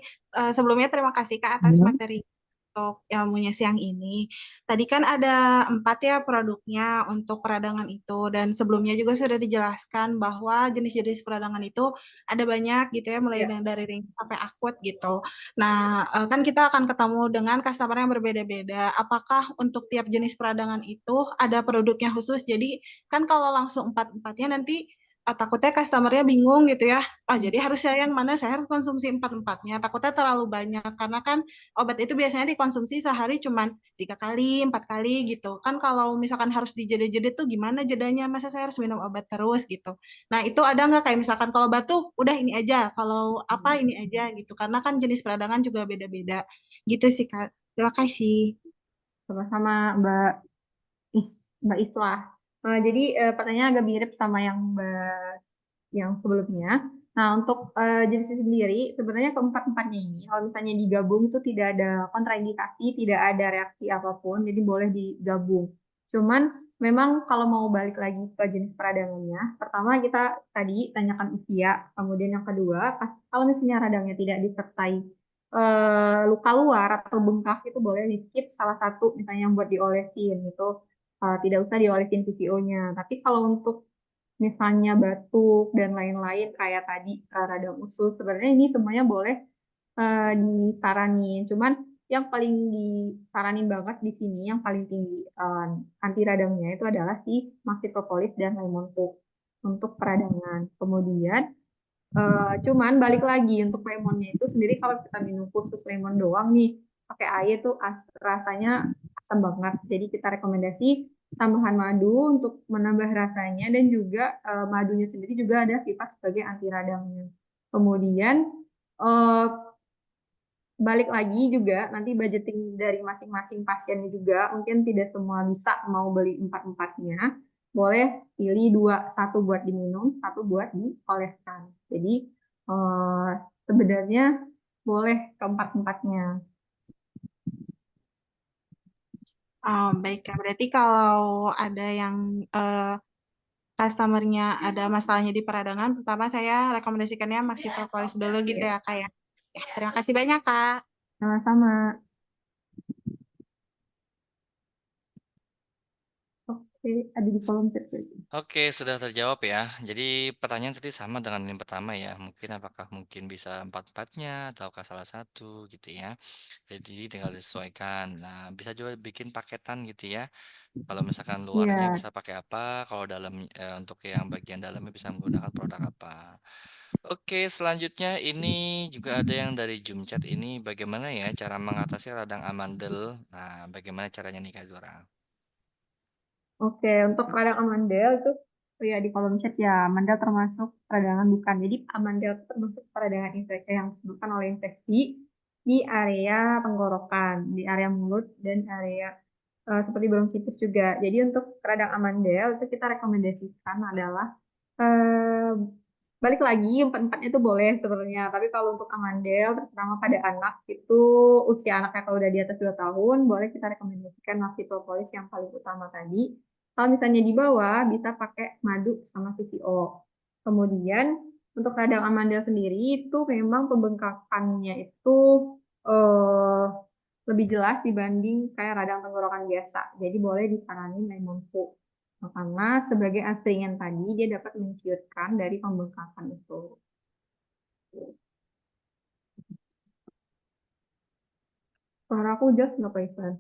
Sebelumnya terima kasih Kak atas materi untuk ilmunya siang ini. Tadi kan ada 4 ya produknya untuk peradangan itu, dan sebelumnya juga sudah dijelaskan bahwa jenis-jenis peradangan itu ada banyak gitu ya, mulai Ya. dari ringan sampai akut gitu. Nah, kan kita akan ketemu dengan customer yang berbeda-beda. Apakah untuk tiap jenis peradangan itu ada produknya khusus? Jadi kan kalau langsung empat-empatnya nanti takutnya customer-nya bingung gitu ya. Jadi harus saya yang mana? Saya harus konsumsi empat-empatnya. Takutnya terlalu banyak karena kan obat itu biasanya dikonsumsi sehari cuma 3 kali, 4 kali gitu. Kan kalau misalkan harus dijeda-jeda tuh gimana jedanya? Masa saya harus minum obat terus gitu. Nah itu ada nggak kayak misalkan kalau batuk udah ini aja, kalau apa ini aja gitu. Karena kan jenis peradangan juga beda-beda. Gitu sih Kak. Terima kasih. Sama-sama Mbak Mbak Islah. Jadi pertanyaan agak mirip sama yang Mbak yang sebelumnya. Nah, untuk jenisnya sendiri, sebenarnya keempat-empatnya ini, kalau misalnya digabung itu tidak ada kontraindikasi, tidak ada reaksi apapun, jadi boleh digabung. Cuman memang kalau mau balik lagi ke jenis peradangannya, pertama kita tadi tanyakan usia, kemudian yang kedua, kalau misalnya radangnya tidak disertai luka luar atau bengkak itu boleh di skip salah satu, misalnya yang buat diolesin itu tidak usah diolesin PCO-nya. Tapi kalau untuk misalnya batuk dan lain-lain kayak tadi radang usus, sebenarnya ini semuanya boleh disaranin. Cuman yang paling disaranin banget di sini, yang paling tinggi anti radangnya itu adalah si Maxi Propolis dan Lemon Poo untuk peradangan. Kemudian cuman balik lagi untuk lemonnya itu sendiri kalau kita minum khusus lemon doang nih pakai air tuh rasanya asam banget. Jadi kita rekomendasi tambahan madu untuk menambah rasanya dan juga madunya sendiri juga ada sifat sebagai anti radangnya. Kemudian eh, balik lagi juga nanti budgeting dari masing-masing pasiennya juga mungkin tidak semua bisa mau beli empat-empatnya, boleh pilih dua, satu buat diminum, satu buat dioleskan. Jadi eh, sebenarnya boleh keempat-empatnya. Baik, Kak. Berarti kalau ada yang customernya ada masalahnya di peradangan, pertama saya rekomendasikannya Maxi Propolis dulu gitu ya, Kak ya. Ya, terima kasih banyak, Kak. Sama-sama. Oke, ada di kolom chat lagi. Oke, sudah terjawab ya. Jadi pertanyaan tadi sama dengan yang pertama ya. Mungkin apakah mungkin bisa empat-empatnya ataukah salah satu gitu ya. Jadi tinggal disesuaikan. Nah, bisa juga bikin paketan gitu ya. Kalau misalkan luarnya Iya. bisa pakai apa, kalau dalam untuk yang bagian dalamnya bisa menggunakan produk apa. Oke, selanjutnya ini juga ada yang dari Jumchat ini bagaimana ya cara mengatasi radang amandel. Nah, bagaimana caranya nih Kak Zora? Oke, untuk radang amandel itu ya di kolom chat ya, amandel termasuk peradangan bukan. Jadi amandel itu termasuk peradangan infeksi yang disebabkan oleh infeksi di area tenggorokan, di area mulut dan area seperti bronkitis juga. Jadi untuk radang amandel itu kita rekomendasikan adalah eh, balik lagi empat-empatnya itu boleh sebenarnya. Tapi kalau untuk amandel, terutama pada anak itu usia anaknya kalau udah di atas 2 tahun, boleh kita rekomendasikan Maxi Propolis yang paling utama tadi. Kalau misalnya di bawah, bisa pakai madu sama CCO. Kemudian untuk radang amandel sendiri itu memang pembengkakannya itu eh, lebih jelas dibanding kayak radang tenggorokan biasa. Jadi boleh disaranin lemon poo. Karena sebagai astringent tadi, dia dapat menciutkan dari pembengkakan itu. Suara aku jelas nggak, Pak Ivan?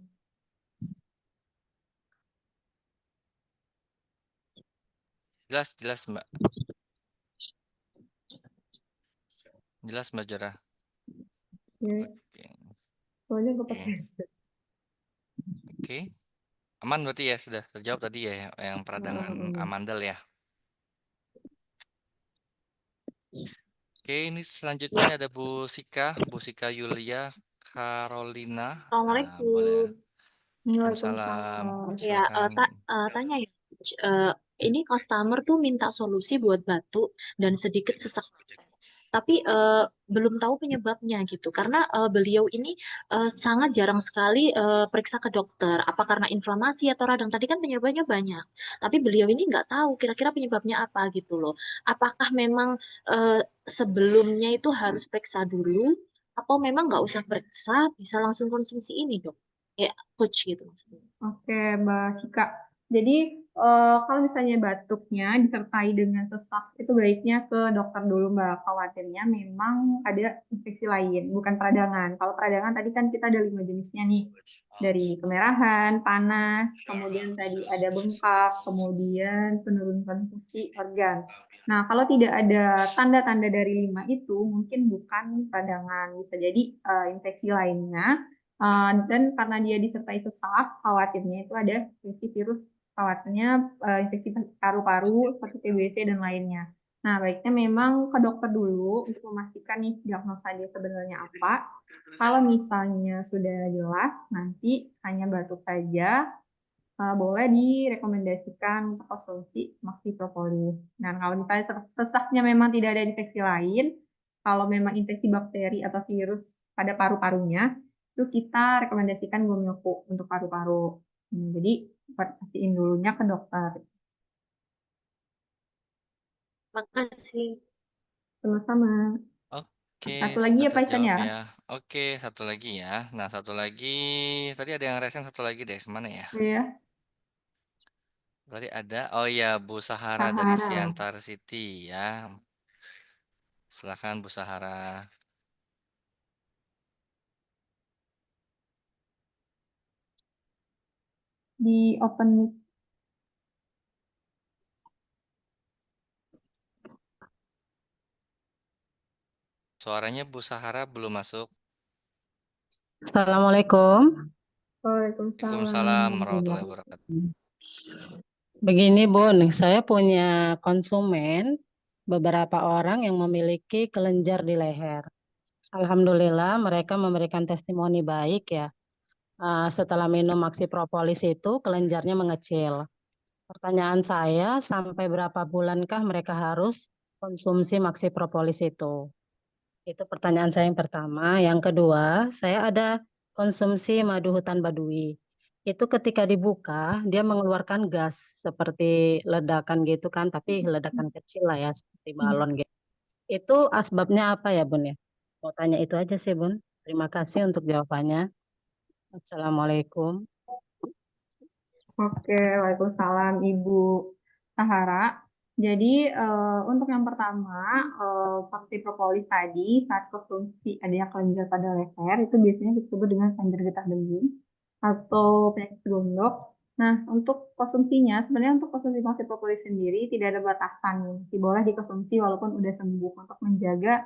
Jelas, jelas Mbak. Jelas Mbak Zora. Ya, Oke. soalnya nggak Oke. pakai headset. Oke. Aman berarti ya sudah terjawab tadi ya yang peradangan amandel ya. Oke, ini selanjutnya ini ada Bu Sika Yulia Carolina. Nah, boleh. Assalamualaikum. Waalaikumsalam. Waalaikumsalam. Ya, Silakan. tanya ya, ini customer tuh minta solusi buat batuk dan sedikit sesak nafas. Tapi belum tahu penyebabnya gitu, karena beliau ini sangat jarang sekali periksa ke dokter. Apa karena inflamasi atau radang? Tadi kan penyebabnya banyak, tapi beliau ini nggak tahu kira-kira penyebabnya apa gitu loh. Apakah memang sebelumnya itu harus periksa dulu, atau memang nggak usah periksa, bisa langsung konsumsi ini dok? Ya, coach gitu maksudnya. Oke, Mbak Cika. Jadi, kalau misalnya batuknya disertai dengan sesak, itu baiknya ke dokter dulu, Mbak. Khawatirnya memang ada infeksi lain, bukan peradangan. Kalau peradangan tadi kan kita ada 5 jenisnya nih. Dari kemerahan, panas, kemudian tadi ada bengkak, kemudian penurunan fungsi organ. Nah, kalau tidak ada tanda-tanda dari 5 itu, mungkin bukan peradangan. Bisa jadi infeksi lainnya. Dan karena dia disertai sesak, khawatirnya itu ada infeksi virus, khawatirnya infeksi paru-paru seperti TBC dan lainnya. Nah, baiknya memang ke dokter dulu untuk memastikan nih diagnosa dia sebenarnya apa. Kalau misalnya sudah jelas, nanti hanya batuk saja, boleh direkomendasikan untuk konsumsi Maxi Propolis. Nah, kalau misalnya sesaknya memang tidak ada infeksi lain, kalau memang infeksi bakteri atau virus pada paru-parunya, itu kita rekomendasikan Gomilko untuk paru-paru. Jadi, pastiin dulunya ke dokter. Makasih. Sama-sama. Oke, Satu lagi sudah ya Pak Isan terjawab ya? ya. Oke, satu lagi ya. Nah, satu lagi tadi ada yang resen satu lagi deh. Kemana ya? Iya, Tadi ada, oh ya, Bu Sahara dari Sahara. Siantar City ya. Silakan Bu Sahara. Di open mic. Suaranya Bu Sahara belum masuk. Assalamualaikum. Waalaikumsalam warahmatullahi Waalaikumsalam. wabarakatuh. Begini, Bun, saya punya konsumen beberapa orang yang memiliki kelenjar di leher. Alhamdulillah, mereka memberikan testimoni baik ya. Setelah minum Maxi Propolis itu, kelenjarnya mengecil. Pertanyaan saya, sampai berapa bulankah mereka harus konsumsi Maxi Propolis itu? Itu pertanyaan saya yang pertama. Yang kedua, saya ada konsumsi madu hutan badui. Itu ketika dibuka, dia mengeluarkan gas seperti ledakan gitu kan, tapi ledakan kecil lah ya, seperti balon gitu. Itu asbabnya apa ya, Bun ya? Mau tanya itu aja sih, Bun. Terima kasih untuk jawabannya. Assalamualaikum. Oke, Waalaikumsalam Ibu Sahara. Jadi untuk yang pertama, vaksin propolis tadi saat konsumsi adanya kelenjar pada leher itu biasanya disebut dengan kelenjar getah bening atau penyakit gondok. Nah, untuk konsumsinya, sebenarnya untuk konsumsi vaksin propolis sendiri tidak ada batasan, masih boleh dikonsumsi walaupun udah sembuh untuk menjaga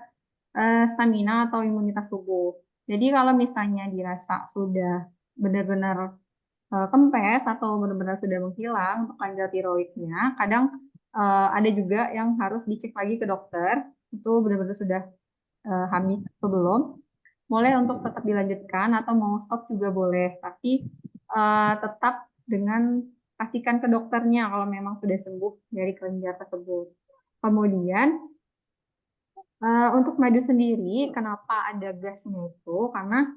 stamina atau imunitas tubuh. Jadi kalau misalnya dirasa sudah benar-benar kempes atau benar-benar sudah menghilang untuk kelenjar tiroidnya, kadang ada juga yang harus dicek lagi ke dokter, itu benar-benar sudah habis atau belum. Boleh untuk tetap dilanjutkan atau mau stop juga boleh, tapi tetap dengan pastikan ke dokternya kalau memang sudah sembuh dari kelenjar tersebut. Kemudian untuk madu sendiri, kenapa ada gasnya itu? Karena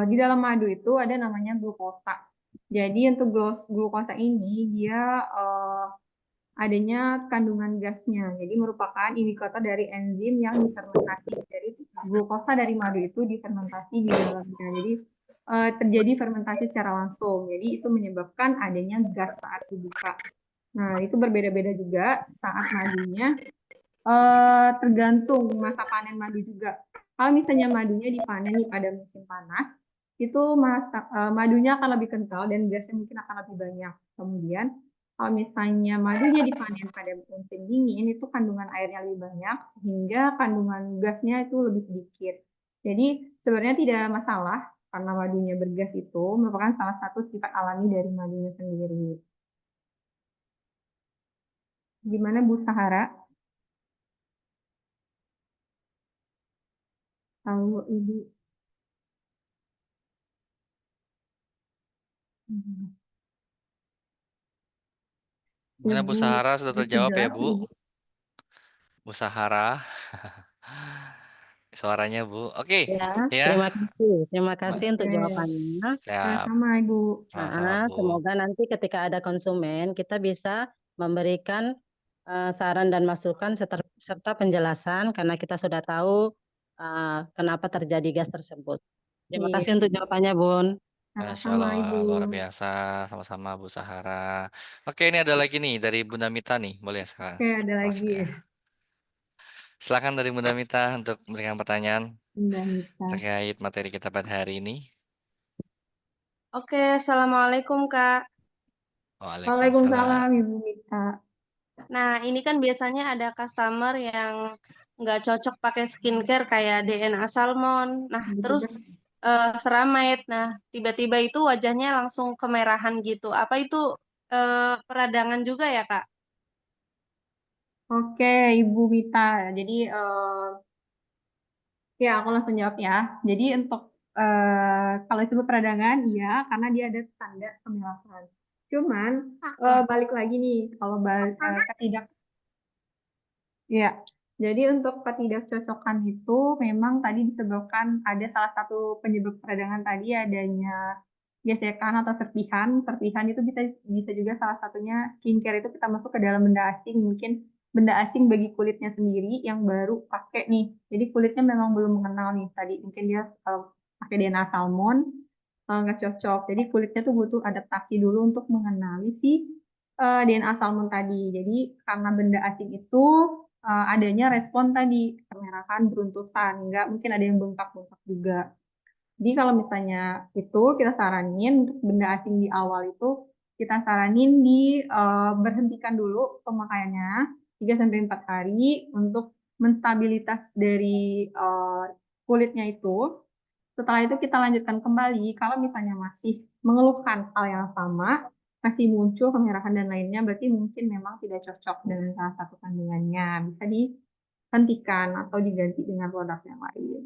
di dalam madu itu ada namanya glukosa. Jadi untuk glukosa ini dia adanya kandungan gasnya. Jadi merupakan indikator dari enzim yang difermentasi. Jadi glukosa dari madu itu difermentasi di dalamnya. Jadi terjadi fermentasi secara langsung. Jadi itu menyebabkan adanya gas saat dibuka. Nah, itu berbeda-beda juga saat madunya tergantung masa panen madu juga. Kalau misalnya madunya dipanen pada musim panas, itu madunya akan lebih kental dan gasnya mungkin akan lebih banyak. Kemudian kalau misalnya madunya dipanen pada musim dingin, itu kandungan airnya lebih banyak sehingga kandungan gasnya itu lebih sedikit. Jadi sebenarnya tidak masalah karena madunya bergas itu merupakan salah satu sifat alami dari madunya sendiri. Gimana Bu Sahara? Kalau Ibu Gimana Bu Ibu Sahara sudah terjawab ya, jelas, Bu? Ibu. Bu Sahara. Suaranya, Bu. Oke, Ya, ya. terima kasih. Terima kasih untuk Oke, jawabannya. Siap. sama Ibu. Sama-sama, Bu. Semoga nanti ketika ada konsumen, kita bisa memberikan saran dan masukan serta penjelasan karena kita sudah tahu kenapa terjadi gas tersebut. Terima Iya, kasih untuk jawabannya, Bun. Masya sama-sama Allah, Ibu. luar biasa. Sama-sama, Bu Sahara. Oke, ini ada lagi nih dari Bunda Mita nih. Boleh sekarang? Oke, ada lagi Ya. Silakan dari Bunda Mita untuk memberikan pertanyaan Mbak Mita. terkait materi kita pada hari ini. Oke, Assalamualaikum Kak. Waalaikumsalam. Waalaikumsalam Ibu Mita. Nah, ini kan biasanya ada customer yang nggak cocok pakai skincare kayak DNA Salmon. Nah, terus Ceramide. Nah, tiba-tiba itu wajahnya langsung kemerahan gitu. Apa itu peradangan juga ya, Kak? Oke, Ibu Mita. Jadi, ya aku langsung jawab ya. Jadi untuk kalau disebut peradangan, iya, karena dia ada tanda kemerahan. Cuman balik lagi nih, kalau ya, jadi untuk ketidakcocokan itu memang tadi disebabkan ada salah satu penyebab peradangan tadi adanya gesekan atau serpihan. Serpihan itu bisa bisa juga salah satunya skincare itu kita masuk ke dalam benda asing, mungkin benda asing bagi kulitnya sendiri yang baru pakai nih. Jadi kulitnya memang belum mengenal nih tadi, mungkin dia pakai DNA salmon nggak cocok. Jadi kulitnya tuh butuh adaptasi dulu untuk mengenali si DNA salmon tadi. Jadi karena benda asing itu adanya respon tadi kemerahan, beruntusan, nggak mungkin ada yang bengkak-bengkak juga. Jadi kalau misalnya itu kita saranin untuk benda asing di awal itu kita saranin berhentikan dulu pemakaiannya 3 sampai 4 hari untuk menstabilitas dari kulitnya itu. Setelah itu kita lanjutkan kembali. Kalau misalnya masih mengeluhkan hal yang sama, masih muncul kemerahan dan lainnya, berarti mungkin memang tidak cocok dengan salah satu kandungannya. Bisa dihentikan atau diganti dengan produk yang lain.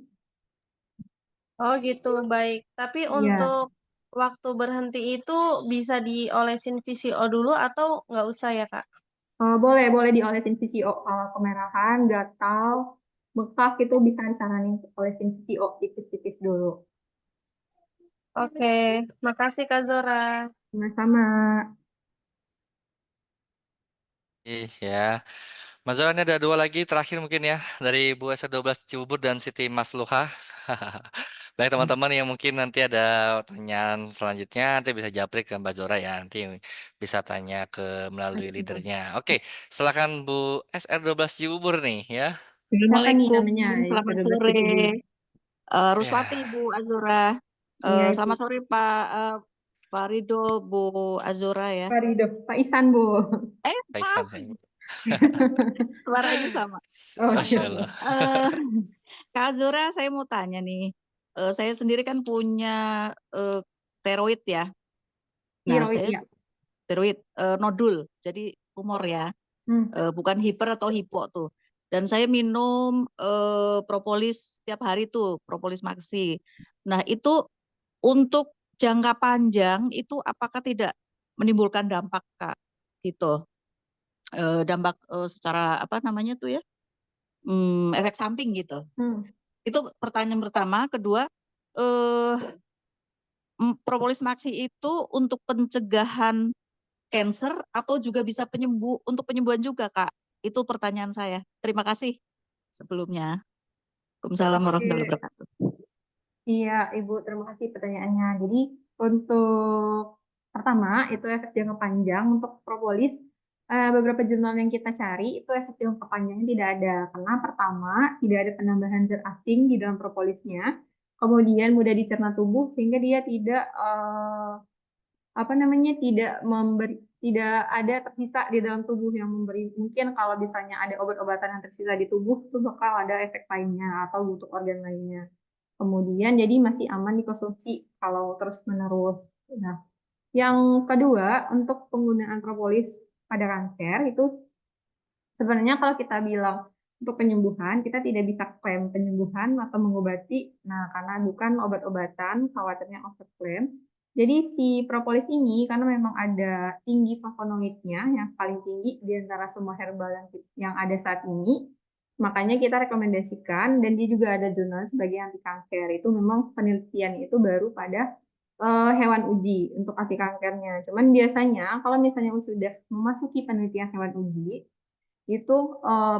Oh gitu, baik. Tapi Iya. untuk waktu berhenti itu bisa diolesin VCO dulu atau nggak usah ya, Kak? Boleh diolesin VCO kalau kemerahan, gatal, bekak itu bisa disaranin olesin VCO tipis-tipis dulu. Oke, makasih Kak Zora. Sama-sama. Ya. Mas Zoran, ini ada dua lagi terakhir mungkin ya dari Bu S12 Cibubur dan Siti Masluha. Baik teman-teman yang mungkin nanti ada pertanyaan selanjutnya nanti bisa japri ke Mbak Zora ya. Nanti bisa tanya ke melalui leadernya. Oke, silakan Bu SR12 Cibubur nih ya. Siapa nih Assalamualaikum, namanya? selamat S12 sore. Cibubur. Ruswati, Ya, Bu Azura. Iya, Ibu. Selamat sore Pak Rido, Bu Azura ya. Pak Ridho, Pak Isan, Bu. Pak Iksan Maaf, saya. suaranya sama. Oh, Masya iya. Allah. Eh, Kak Azura, saya mau tanya nih. Saya sendiri kan punya steroid ya. Nah, Tiroid saya ya. steroid nodul, jadi tumor ya. Hmm. Bukan hiper atau hipo tuh. Dan saya minum propolis setiap hari tuh, propolis maksi. Nah, itu untuk jangka panjang itu apakah tidak menimbulkan dampak, Kak? Gitu. Dampak secara apa namanya tuh ya? Efek samping gitu. Hmm. Itu pertanyaan pertama. Kedua, eh propolis maksi itu untuk pencegahan cancer atau juga bisa untuk penyembuhan juga, Kak? Itu pertanyaan saya. Terima kasih sebelumnya. Waalaikumsalam warahmatullahi Oke. wabarakatuh. Iya, Ibu, terima kasih pertanyaannya. Jadi, untuk pertama, itu efek jangka panjang untuk propolis. Beberapa jurnal yang kita cari, itu efek jangka panjangnya tidak ada. Karena pertama, tidak ada penambahan zat asing di dalam propolisnya. Kemudian mudah dicerna tubuh, sehingga dia tidak apa namanya tidak ada tersisa di dalam tubuh yang memberi mungkin kalau misalnya ada obat-obatan yang tersisa di tubuh itu bakal ada efek lainnya atau untuk organ lainnya. Kemudian jadi masih aman dikonsumsi kalau terus-menerus. Nah, yang kedua untuk penggunaan propolis pada kanker itu sebenarnya kalau kita bilang untuk penyembuhan, kita tidak bisa klaim penyembuhan atau mengobati. Nah, karena bukan obat-obatan, khawatirnya overklaim. Jadi si propolis ini karena memang ada tinggi flavonoidnya yang paling tinggi di antara semua herbal yang ada saat ini, makanya kita rekomendasikan dan dia juga ada jurnal sebagai anti kanker. Itu memang penelitian itu baru pada hewan uji untuk anti kankernya. Cuman biasanya kalau misalnya sudah memasuki penelitian hewan uji, itu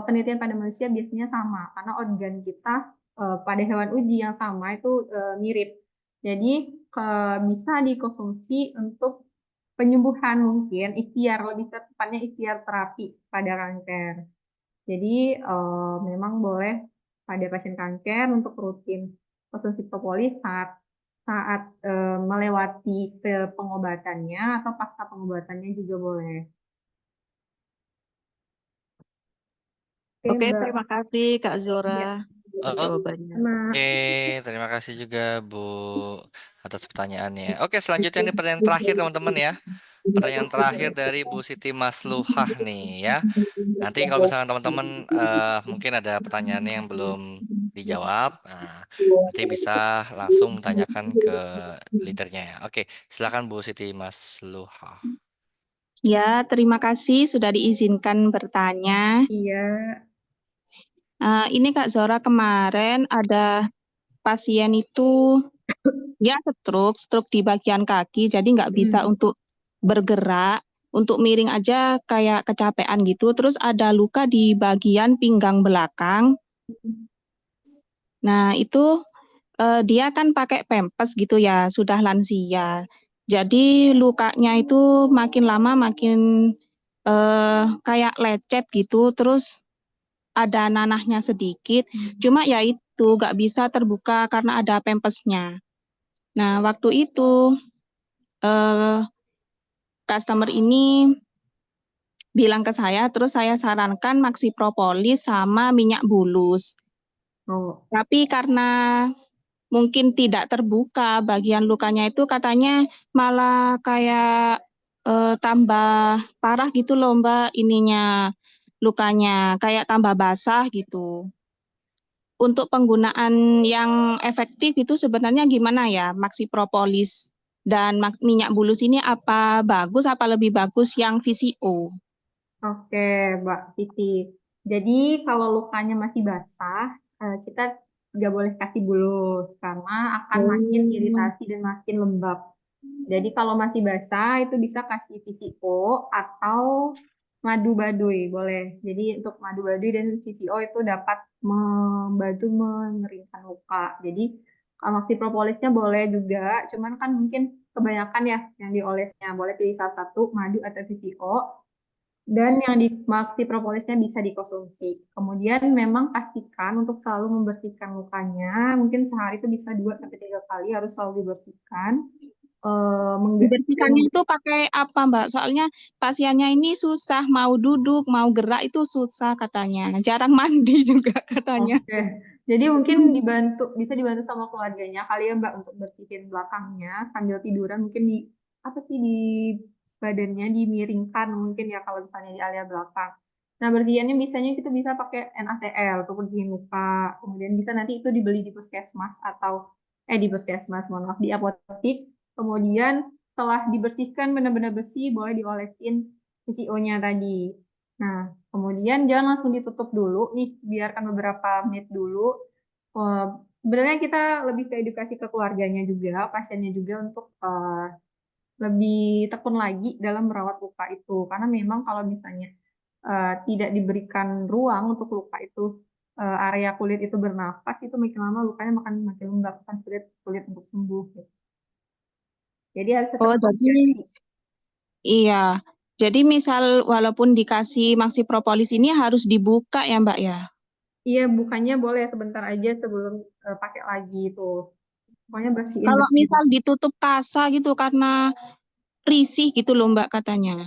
penelitian pada manusia biasanya sama karena organ kita pada hewan uji yang sama itu mirip. Jadi bisa dikonsumsi untuk penyembuhan mungkin ikhtiar lebih tepatnya ikhtiar terapi pada kanker. Jadi memang boleh pada pasien kanker untuk rutin konsumsi propolis saat saat melewati ke pengobatannya atau pasca pengobatannya juga boleh. Oke, Oke, Mbak. terima kasih Kak Zora Ya. atas jawabannya. Sama. Oke, terima kasih juga Bu atas pertanyaannya. Oke, selanjutnya ini pertanyaan terakhir teman-teman ya. Pertanyaan terakhir dari Bu Siti Masluhah nih ya. Nanti kalau misalkan teman-teman mungkin ada pertanyaan yang belum dijawab, nanti bisa langsung tanyakan ke leadernya ya. Oke, silakan Bu Siti Masluhah. Ya, terima kasih sudah diizinkan bertanya. Iya. Ini Kak Zora, kemarin ada pasien itu dia stroke di bagian kaki, jadi nggak bisa untuk bergerak, untuk miring aja kayak kecapean gitu. Terus ada luka di bagian pinggang belakang. Nah, itu dia kan pakai pempes gitu ya, sudah lansia. Jadi lukanya itu makin lama makin kayak lecet gitu, terus ada nanahnya sedikit. Cuma ya itu nggak bisa terbuka karena ada pempesnya. Nah, waktu itu eh, customer ini bilang ke saya, terus saya sarankan Maxi Propolis sama minyak bulus. Oh. Tapi karena mungkin tidak terbuka bagian lukanya itu, katanya malah kayak tambah parah gitu loh Mbak, ininya lukanya kayak tambah basah gitu. Untuk penggunaan yang efektif itu sebenarnya gimana ya, Maxi Propolis dan minyak bulus ini apa bagus, apa lebih bagus yang VCO? Oke, Mbak Titi. Jadi kalau lukanya masih basah, kita nggak boleh kasih bulus karena akan makin iritasi dan makin lembab. Jadi kalau masih basah itu bisa kasih VCO atau madu baduy, boleh. Jadi untuk madu baduy dan VCO itu dapat membantu mengeringkan luka. Jadi kalau oxy propolisnya boleh juga, cuman kan mungkin kebanyakan ya yang diolesnya. Boleh pilih salah satu madu atau VCO. Dan yang di maxi propolisnya bisa dikonsumsi. Kemudian memang pastikan untuk selalu membersihkan lukanya. Mungkin sehari itu bisa 2 sampai 3 kali harus selalu dibersihkan. Dibersihkannya itu pakai apa Mbak? Soalnya pasiennya ini susah mau duduk, mau gerak itu susah katanya. Jarang mandi juga katanya. Oke. Jadi mungkin bisa dibantu sama keluarganya kali ya Mbak untuk bersihin belakangnya sambil tiduran mungkin di apa sih di badannya dimiringkan mungkin ya kalau misalnya di area belakang. Nah bersihinnya biasanya kita bisa pakai NaCl untuk bersihin luka. Kemudian bisa nanti itu dibeli di puskesmas atau di puskesmas mohon maaf di apotek. Kemudian setelah dibersihkan benar-benar bersih boleh diolesin PCO-nya tadi. Nah, kemudian jangan langsung ditutup dulu nih, biarkan beberapa menit dulu. Sebenarnya kita lebih ke edukasi ke keluarganya juga, pasiennya juga untuk lebih tekun lagi dalam merawat luka itu. Karena memang kalau misalnya tidak diberikan ruang untuk luka itu, area kulit itu bernafas, itu makin lama lukanya makin lembab, kan sulit kulit untuk sembuh. Gitu. Jadi harus tetap jadi iya. Jadi misal walaupun dikasih Maxi Propolis ini harus dibuka ya Mbak ya? Iya, bukannya boleh sebentar aja sebelum pakai lagi itu. Pokoknya bersihin. Kalau misal ditutup kasa gitu karena risih gitu loh Mbak katanya.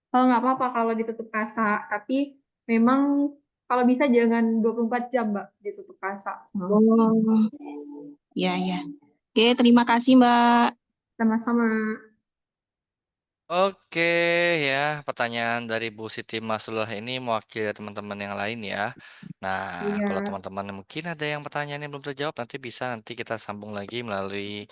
Kalau nggak apa-apa kalau ditutup kasa, tapi memang kalau bisa jangan 24 jam, Mbak, ditutup kasa. Oh, ya ya. Oke, terima kasih Mbak. Sama-sama. Oke ya, pertanyaan dari Bu Siti Maslulah ini mewakili teman-teman yang lain ya. Nah, Iya. kalau teman-teman mungkin ada yang pertanyaan yang belum terjawab, nanti kita sambung lagi melalui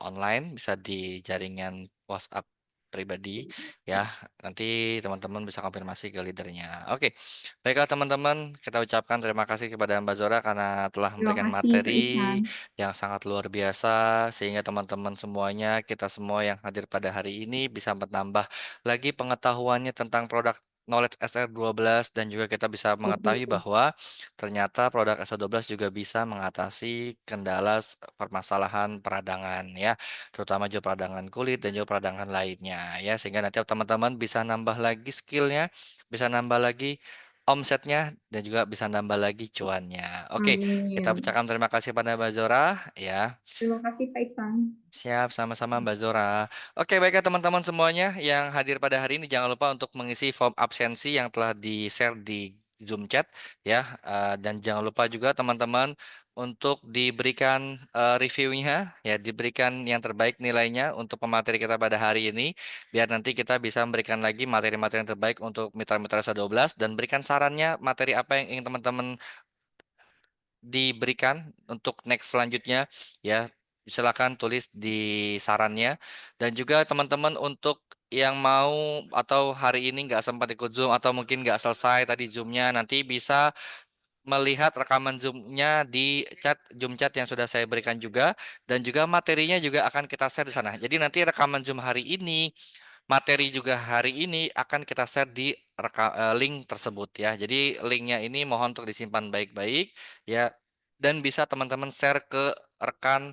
online, bisa di jaringan WhatsApp pribadi ya. Nanti teman-teman bisa konfirmasi ke leadernya. Oke, baiklah teman-teman, kita ucapkan terima kasih kepada Mbak Zora karena telah Terima memberikan kasih, Kak materi Ihsan. yang sangat luar biasa sehingga teman-teman semuanya, kita semua yang hadir pada hari ini bisa menambah lagi pengetahuannya tentang produk Knowledge SR12 dan juga kita bisa mengetahui bahwa ternyata produk SR12 juga bisa mengatasi kendala permasalahan peradangan ya, terutama juga peradangan kulit dan juga peradangan lainnya ya, sehingga nanti teman-teman bisa nambah lagi skillnya, bisa nambah lagi omsetnya dan juga bisa nambah lagi cuannya. Oke, kita Amin. ucapkan terima kasih pada Mbak Zora ya. Terima kasih, Kak Ihsan. Siap, sama-sama Mbak Zora. Oke, baiklah teman-teman semuanya yang hadir pada hari ini, jangan lupa untuk mengisi form absensi yang telah di-share di Zoom chat ya. Dan jangan lupa juga teman-teman untuk diberikan reviewnya ya, diberikan yang terbaik nilainya untuk pemateri kita pada hari ini, biar nanti kita bisa memberikan lagi materi-materi yang terbaik untuk mitra-mitra SA12 dan berikan sarannya materi apa yang ingin teman-teman diberikan untuk next selanjutnya ya, silakan tulis di sarannya. Dan juga teman-teman untuk yang mau atau hari ini nggak sempat ikut Zoom atau mungkin nggak selesai tadi Zoom-nya, nanti bisa melihat rekaman Zoom-nya di Zoom chat yang sudah saya berikan juga, dan juga materinya juga akan kita share di sana. Jadi nanti rekaman Zoom hari ini, materi juga hari ini akan kita share di link tersebut ya. Jadi linknya ini mohon untuk disimpan baik-baik ya, dan bisa teman-teman share ke rekan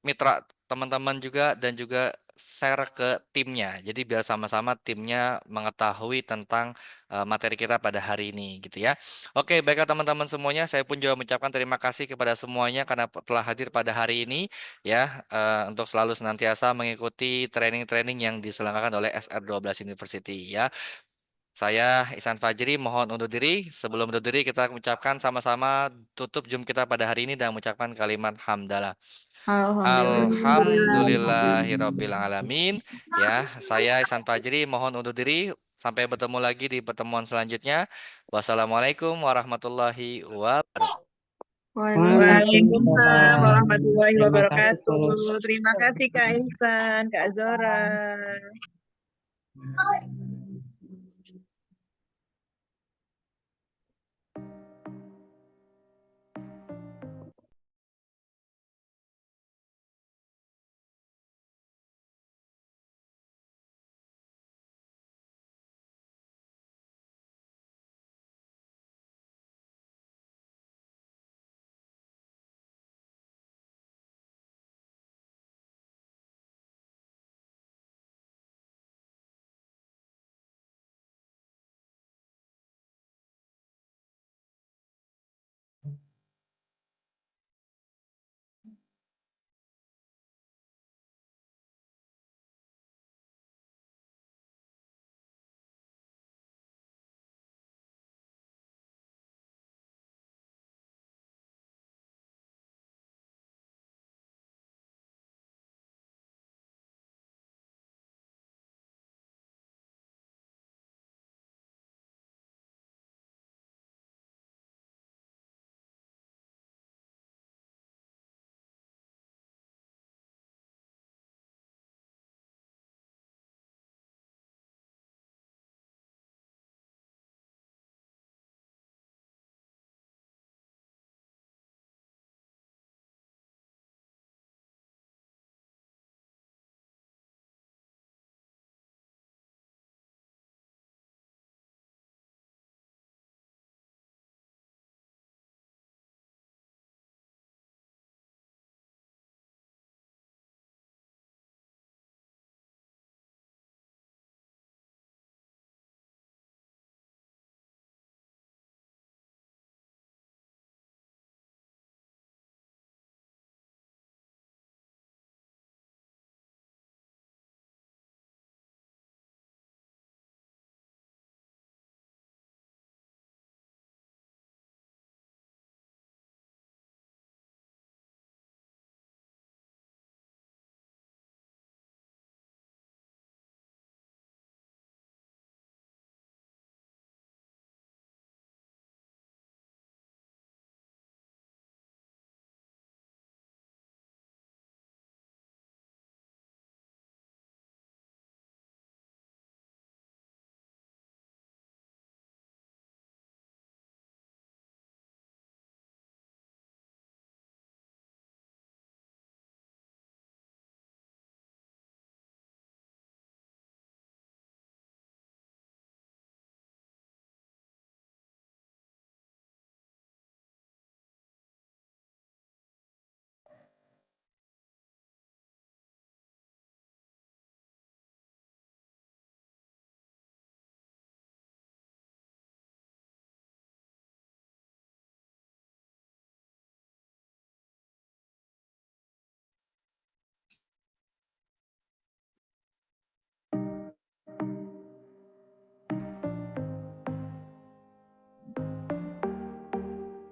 mitra teman-teman juga, dan juga share ke timnya. Jadi biar sama-sama timnya mengetahui tentang materi kita pada hari ini gitu ya. Oke, baiklah teman-teman semuanya, saya pun juga mengucapkan terima kasih kepada semuanya karena telah hadir pada hari ini ya, untuk selalu senantiasa mengikuti training-training yang diselenggarakan oleh SR12 University ya. Saya Ihsan Fajri mohon undur diri. Sebelum undur diri kita mengucapkan sama-sama tutup Zoom kita pada hari ini dan mengucapkan kalimat hamdalah. Alhamdulillahirabbil alamin. Ya, saya Ihsan Fajri mohon undur diri. Sampai bertemu lagi di pertemuan selanjutnya. Wassalamualaikum warahmatullahi wabarakatuh. Waalaikumsalam Waalaikumsalam. warahmatullahi Terima kasih, wabarakatuh. Coach. Terima kasih Kak Ihsan, Kak Zora.